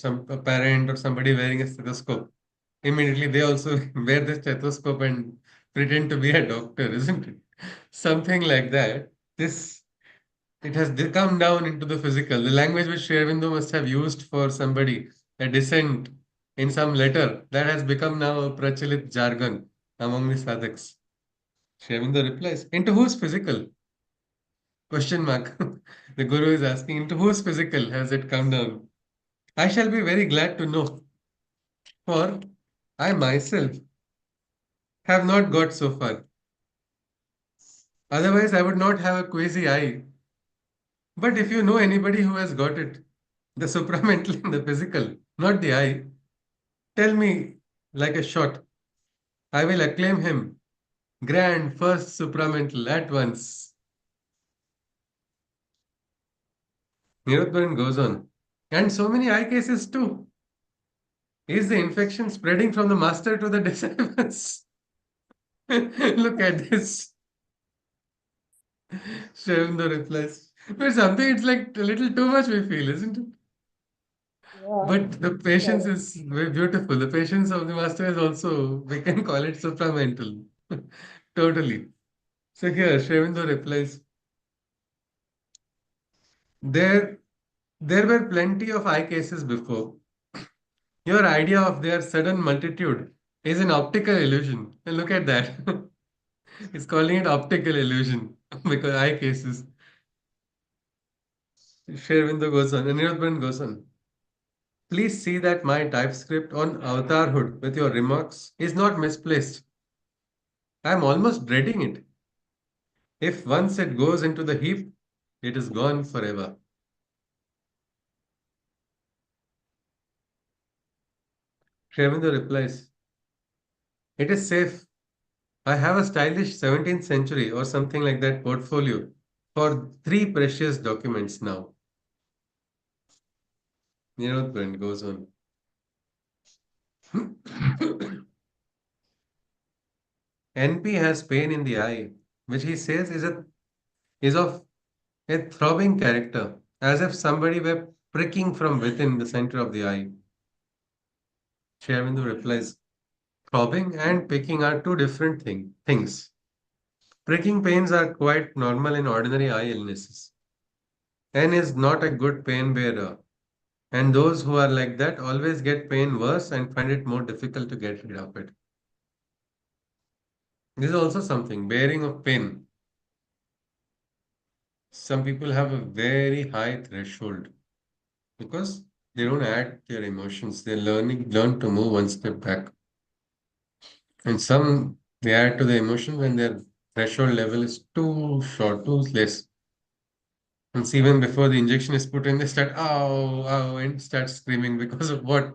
parent or somebody wearing a stethoscope. Immediately they also wear the stethoscope and pretend to be a doctor, isn't it? Something like that. This it has come down into the physical. The language which Sri Aurobindo must have used for somebody, a dissent in some letter, that has become now a prachalit jargon among the sadhaks. Sri Aurobindo replies, into whose physical? Question mark. The Guru is asking, into whose physical has it come down? I shall be very glad to know, for I myself have not got so far. Otherwise, I would not have a quasi I. But if you know anybody who has got it, the supramental and the physical, not the I, tell me like a shot. I will acclaim him. Grand first supramental at once. Nirodbaran goes on. And so many eye cases too. Is the infection spreading from the master to the disciples? Look at this. Shavendra replies. But something it's like a little too much we feel, isn't it? Yeah. But the patience is very beautiful. The patience of the master is also, we can call it supramental. Totally. So here, Shavendra replies, there, there were plenty of eye cases before. Your idea of their sudden multitude is an optical illusion. And look at that. It's calling it optical illusion because eye cases. Shervindo goes on, Anirudh goes on. Please see that my typescript on avatarhood with your remarks is not misplaced. I am almost dreading it. If once it goes into the heap, it is gone forever. Shervindo replies, it is safe. I have a stylish 17th century or something like that portfolio for three precious documents now. Nirodh goes on. NP has pain in the eye, which he says is of a throbbing character, as if somebody were pricking from within the center of the eye. Shervindu replies, throbbing and picking are two different things. Pricking pains are quite normal in ordinary eye illnesses. N is not a good pain bearer, and those who are like that always get pain worse and find it more difficult to get rid of it. This is also something, bearing of pain. Some people have a very high threshold because they don't add their emotions. They learn to move one step back. And some they add to the emotion when their threshold level is too short, too less. And see, even before the injection is put in, they start ow, ow, and start screaming because of what?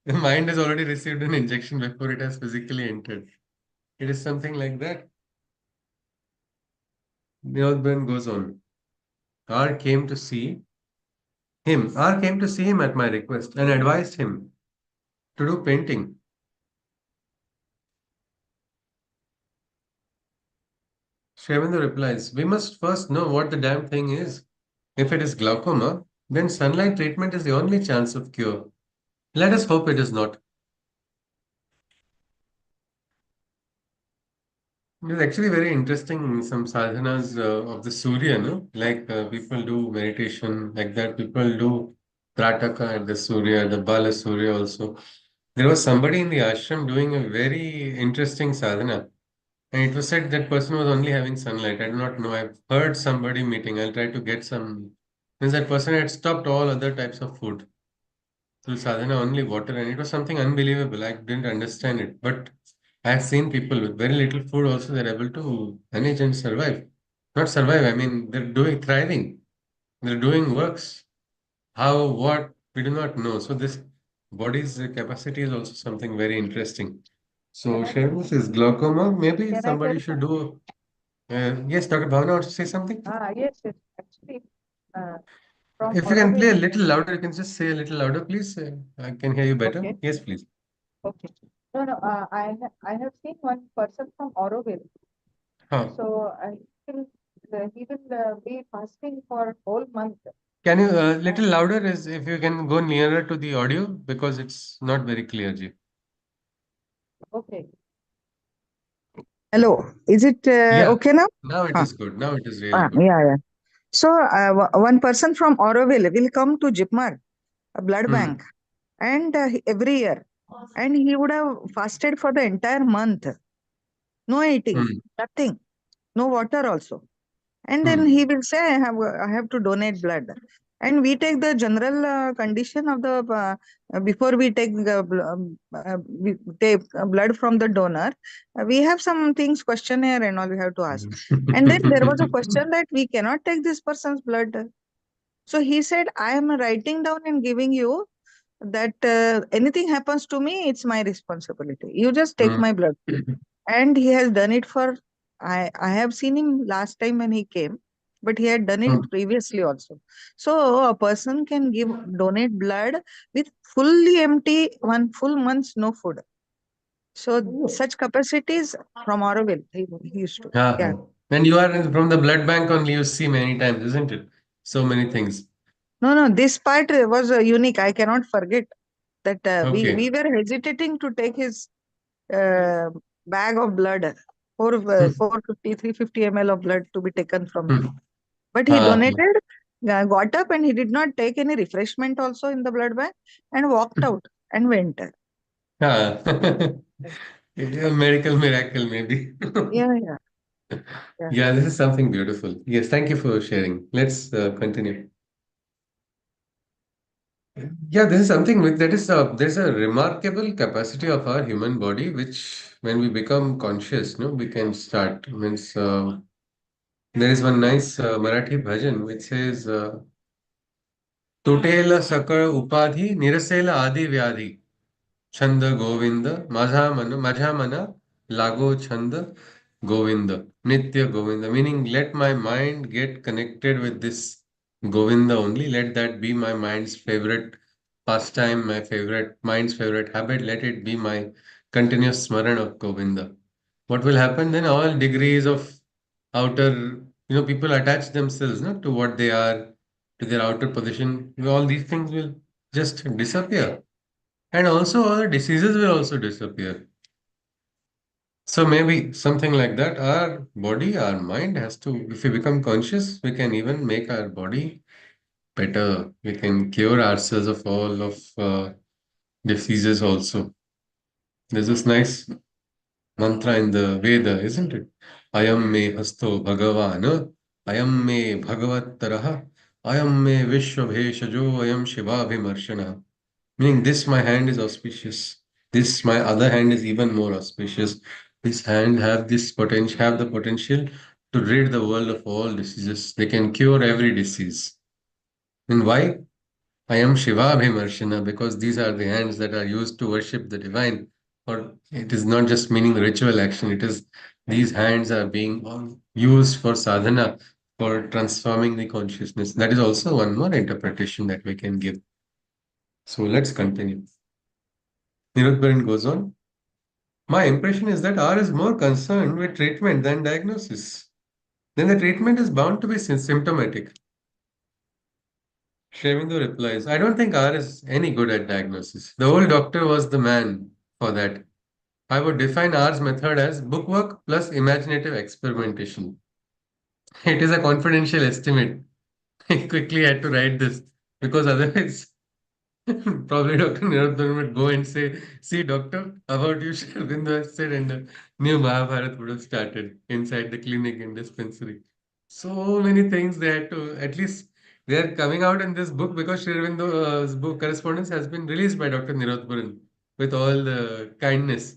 The mind has already received an injection before it has physically entered. It is something like that. Nirodbaran goes on. R came to see him at my request and advised him to do painting. Sri Aurobindo replies, we must first know what the damn thing is. If it is glaucoma, then sunlight treatment is the only chance of cure. Let us hope it is not. It is actually very interesting. Some sadhanas of the Surya, no? Like people do meditation like that. People do Prataka at the Surya, the Bala Surya also. There was somebody in the ashram doing a very interesting sadhana. And it was said that person was only having sunlight. I do not know. I've heard somebody meeting. I'll try to get some. Means that person had stopped all other types of food. Through sadhana, only water, and it was something unbelievable. I didn't understand it. But I've seen people with very little food also, they're able to manage and survive. Not survive, I mean, they're doing thriving, they're doing works. How, what, we do not know. So, this body's capacity is also something very interesting. So, Can I Shamus is glaucoma. Maybe can I tell somebody should something? do. Yes, Dr. Bhavana wants to say something. Yes, yes. Actually, uh, from If you can play a Aurobindo. little louder, you can just say a little louder, please. I can hear you better. Okay. Yes, please. Okay. No, no. I have seen one person from Aurobindo. Huh. So I think he will be fasting for whole month. Can you And little louder is if you can go nearer to the audio because it's not very clear, Ji. okay. Hello. Is it Yeah, okay now? now it Huh. is good. Now it is really good. Yeah, yeah. So one person from Auroville will come to Jipmar, a blood Hmm. bank, and every year, and he would have fasted for the entire month, no eating, Hmm. nothing, no water also. And then Hmm. he will say, I have to donate blood. And we take the general condition of the, before we take, we take blood from the donor, we have some things, questionnaire and all we have to ask. And then there was a question that we cannot take this person's blood. So he said, I am writing down and giving you that anything happens to me, it's my responsibility. You just take Hmm. my blood. And he has done it for, I have seen him last time when he came, but he had done it Hmm. previously also. So a person can donate blood with fully empty, one full month's no food. So such capacities from Auroville, he used to. Yeah. Ah, and you are from the blood bank only, you see many times, isn't it? So many things. No, no, this part was unique. I cannot forget that we Okay. were hesitating to take his uh, bag of blood, Hmm. 450, 350 ml of blood to be taken from him. Hmm. But he Ah. donated, got up, and he did not take any refreshment also in the blood bank and walked out and went. Ah. It is a medical miracle, maybe. Yeah, yeah, yeah. Yeah, this is something beautiful. Yes, thank you for sharing. Let's continue. Yeah, this is something that is there's a remarkable capacity of our human body, which when we become conscious, no, we can start. Means there is one nice Marathi bhajan which says, "तुटेल सकळ उपाधी, निरसेल आदी व्याधी." छंद गोविंद माझ्या मना लागो छंद Govind nitya govinda, meaning let my mind get connected with this govinda only, let that be my mind's favorite pastime, my favorite mind's favorite habit, let it be my continuous smaran of govinda. What will happen then? All degrees of outer, people attach themselves, no, to what they are, to their outer position. All these things will just disappear, and also all the diseases will also disappear. So maybe something like that. Our body, our mind has to, if we become conscious, we can even make our body better. We can cure ourselves of all of diseases also. There's this nice mantra in the Veda, isn't it? Ayam me hasto bhagavan, ayam me bhagavattaraha, ayam me vishwabheshajo, ayam shivabhimarshana. Meaning, this my hand is auspicious. This my other hand is even more auspicious. This hand have the potential to rid the world of all diseases. They can cure every disease. And why? I am Shiva Bhimarshana because these are the hands that are used to worship the divine. Or it is not just meaning ritual action, it is these hands are being used for sadhana, for transforming the consciousness. That is also one more interpretation that we can give. So let's continue. Nirodbaran goes on. My impression is that R is more concerned with treatment than diagnosis. Then the treatment is bound to be symptomatic. Shrevindo replies, I don't think R is any good at diagnosis. The old doctor was the man for that. I would define R's method as bookwork plus imaginative experimentation. It is a confidential estimate. I quickly had to write this because otherwise, probably Dr. Nirodbaran would go and say, see, doctor, about you, Shrevindo has said, and the new Mahabharata would have started inside the clinic and dispensary. So many things they had to, at least they are coming out in this book because Sri Aurobindo's book Correspondence has been released by Dr. Nirodbaran with all the kindness.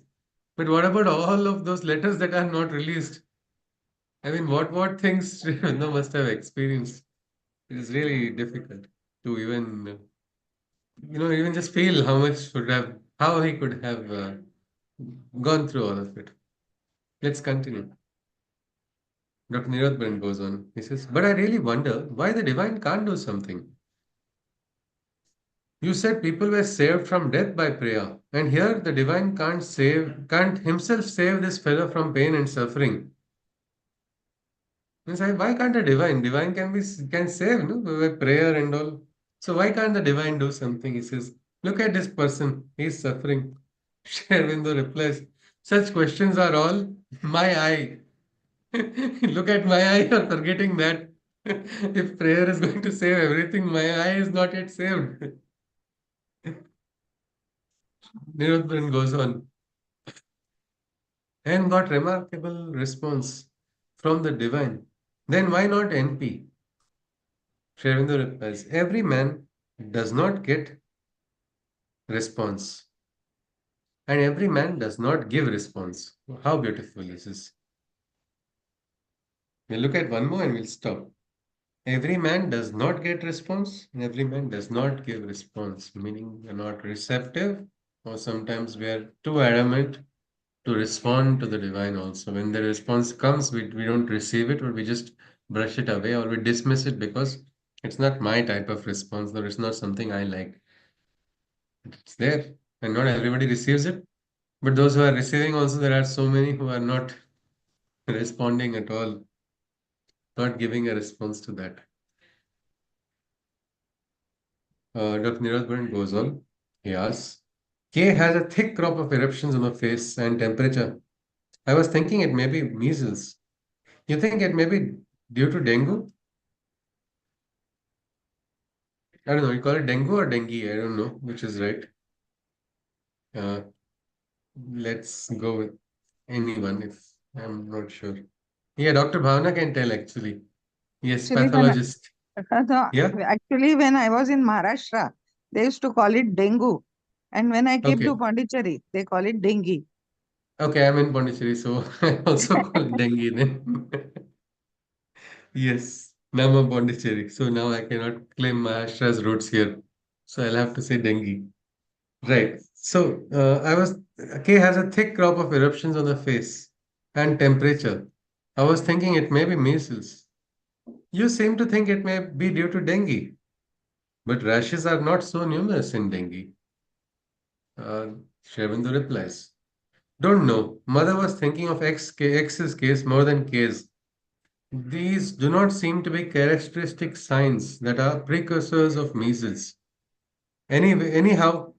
But what about all of those letters that are not released? I mean, what things Sri Aurobindo must have experienced? It is really difficult to even, even just feel how much would have, how he could have gone through all of it. Let's continue. Dr. Nirodbaran goes on. He says, but I really wonder why the divine can't do something. You said people were saved from death by prayer, and here the divine can't himself save this fellow from pain and suffering. Means why can't a divine? Divine can save, no, by prayer and all. So why can't the divine do something? He says, look at this person, he's suffering. Shervindo replies, such questions are all my eye. Look at my eye, you're forgetting that. If prayer is going to save everything, my eye is not yet saved. Nirodharan goes on and got remarkable response from the divine. Then why not NP? Shrevindo replies, every man does not get response and every man does not give response. How beautiful this is. We'll look at one more and we'll stop. Every man does not get response and every man does not give response, meaning we're not receptive or sometimes we are too adamant to respond to the divine also. When the response comes, we don't receive it or we just brush it away or we dismiss it because it's not my type of response or it's not something I like. It's there and not everybody receives it. But those who are receiving also, there are so many who are not responding at all, not giving a response to that. Dr. Nirodbaran goes on. He asks, K has a thick crop of eruptions on the face and temperature. I was thinking it may be measles. You think it may be due to dengue? I don't know, you call it dengue or dengue? I don't know which is right. Uh, let's go with anyone if I'm not sure. Yeah, Dr. Bhavana can tell actually. Yes, Actually, when pathologist. no, Yeah, actually when I was in Maharashtra, they used to call it dengue, and when I came to okay. Pondicherry, they call it dengue. Okay, I'm in Pondicherry, so I also call it dengue then. Yes, now I'm in Pondicherry, so now I cannot claim Maharashtra's roots here. So I'll have to say dengue. Right. So K has a thick crop of eruptions on the face and temperature. I was thinking it may be measles. You seem to think it may be due to dengue, but rashes are not so numerous in dengue. Uh, Shrevindu replies, don't know. Mother was thinking of X's case more than K's. These do not seem to be characteristic signs that are precursors of measles. Anyhow,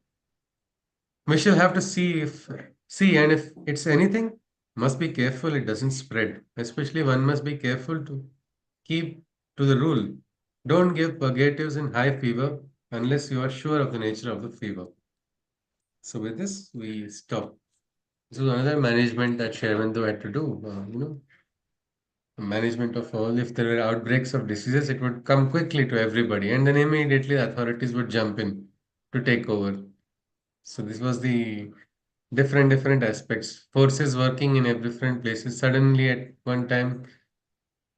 we shall have to see and if it's anything, Must be careful it doesn't spread. Especially one must be careful to keep to the rule. Don't give purgatives in high fever unless you are sure of the nature of the fever. So with this, we stop. This was another management that Sherwin had to do. Management of all. If there were outbreaks of diseases, it would come quickly to everybody, and then immediately the authorities would jump in to take over. So this was the different aspects. Forces working in different places. Suddenly, at one time,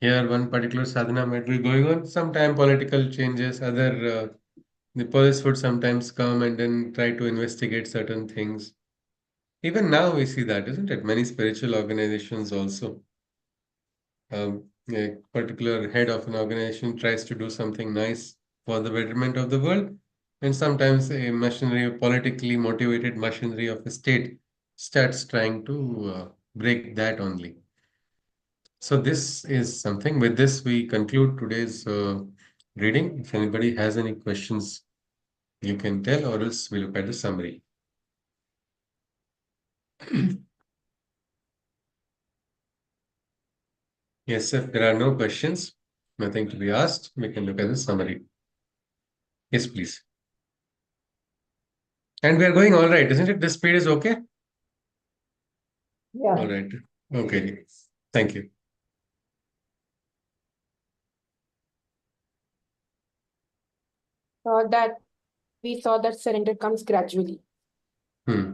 here one particular sadhana might be going on. Sometime political changes. The police would sometimes come and then try to investigate certain things. Even now we see that, isn't it? Many spiritual organizations also. A particular head of an organization tries to do something nice for the betterment of the world, and sometimes a machinery, a politically motivated machinery of a state starts trying to break that only. So this is something. With this, we conclude today's reading. If anybody has any questions, you can tell, or else we look at the summary. Yes, if there are no questions, nothing to be asked, we can look at the summary. Yes, please. And we are going all right, isn't it? The speed is okay? Yeah. All right. Okay. Thank you. That we saw that surrender comes gradually. Hmm.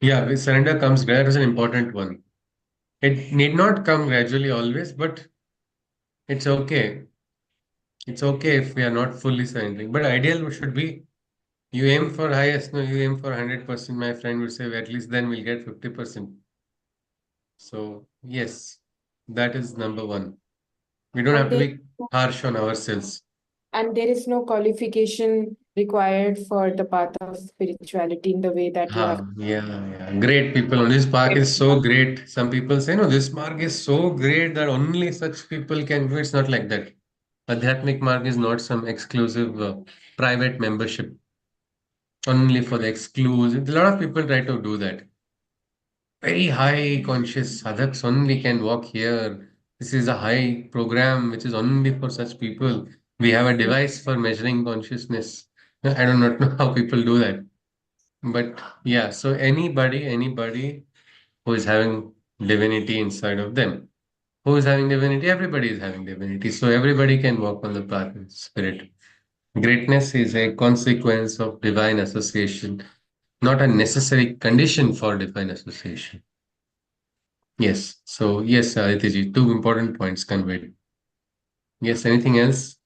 Yeah, surrender comes, that is an important one. It need not come gradually always, but it's okay. It's okay if we are not fully surrendering. But ideal should be you aim for highest, no, you aim for 100%. My friend would say, at least then we'll get 50%. So, yes, that is number one. We don't And have to there, be harsh on ourselves. and there is no qualification required for the path of spirituality in the way that you have. Yeah. Great people. This park is so great. Some people say, no, this mark is so great that only such people can go. It's not like that. Adhyatmic mark is not some exclusive private membership only for the exclusive. A lot of people try to do that. Very high conscious sadhaks only can walk here. This is a high program which is only for such people. We have a device for measuring consciousness. I do not know how people do that. But yeah, so anybody who is having divinity inside of them, who is having divinity, everybody is having divinity. So everybody can walk on the path of spirit. Greatness is a consequence of divine association, not a necessary condition for divine association. Yes. So yes, Aditiji, two important points conveyed. Yes, anything else?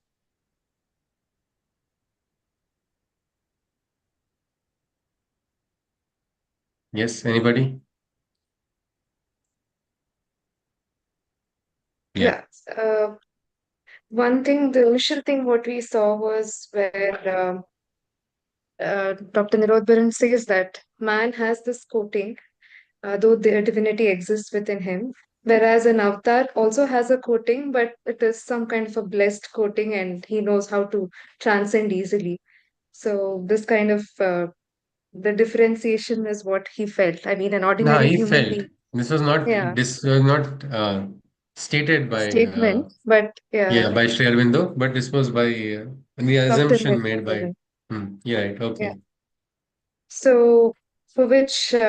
Yes, anybody? Yeah. Yeah. One thing, the initial thing what we saw was where Dr. Nirodbaran says that man has this coating, though the divinity exists within him, whereas an avatar also has a coating, but it is some kind of a blessed coating, and he knows how to transcend easily. So this kind of the differentiation is what he felt. I mean, an No, ordinary he human felt being, yeah, this was not stated by statement, but yeah, yeah, by Sri Aurobindo, but this was by the Dr. assumption made by. Nirodbaran. Yeah, right. Yeah. Okay. So, for which Sri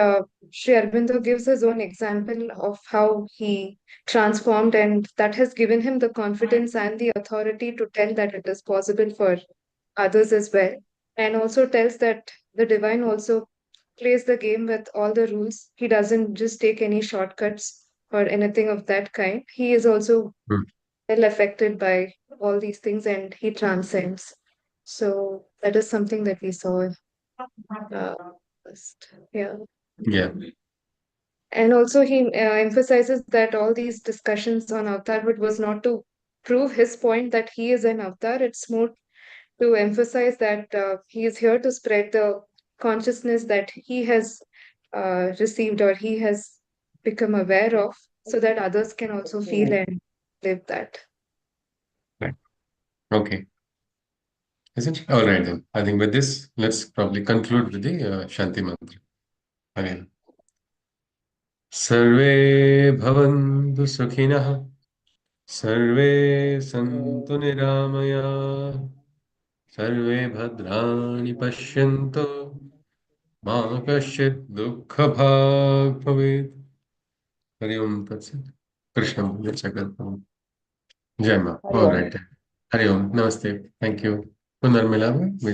Aurobindo gives his own example of how he transformed, and that has given him the confidence and the authority to tell that it is possible for others as well. And also tells that the divine also plays the game with all the rules. He doesn't just take any shortcuts or anything of that kind. He is also Hmm. well affected by all these things and he transcends. So, that is something that we saw uh, first. Yeah. Yeah. And also, he emphasizes that all these discussions on avatarhood was not to prove his point that he is an avatar. It's more to emphasize that he is here to spread the consciousness that he has received or he has become aware of, so that others can also feel and live that. Right. Okay. Isn't it? All right then. I think with this, let's probably conclude with the Shanti Mantra again. सर्वे भवन्तु सुखिनः, सर्वे सन्तु निरामयाः, सर्वे भद्राणि पश्यन्तु, मा कश्चित् दुःखभाग् भवेत्। हरि ओम तत्सत्। कृष्णं जगन्नाथ। जय मां। हरि ऑल ओम। राइट। हरि ओम, नमस्ते, थैंक यू। पुनर्मिलामः।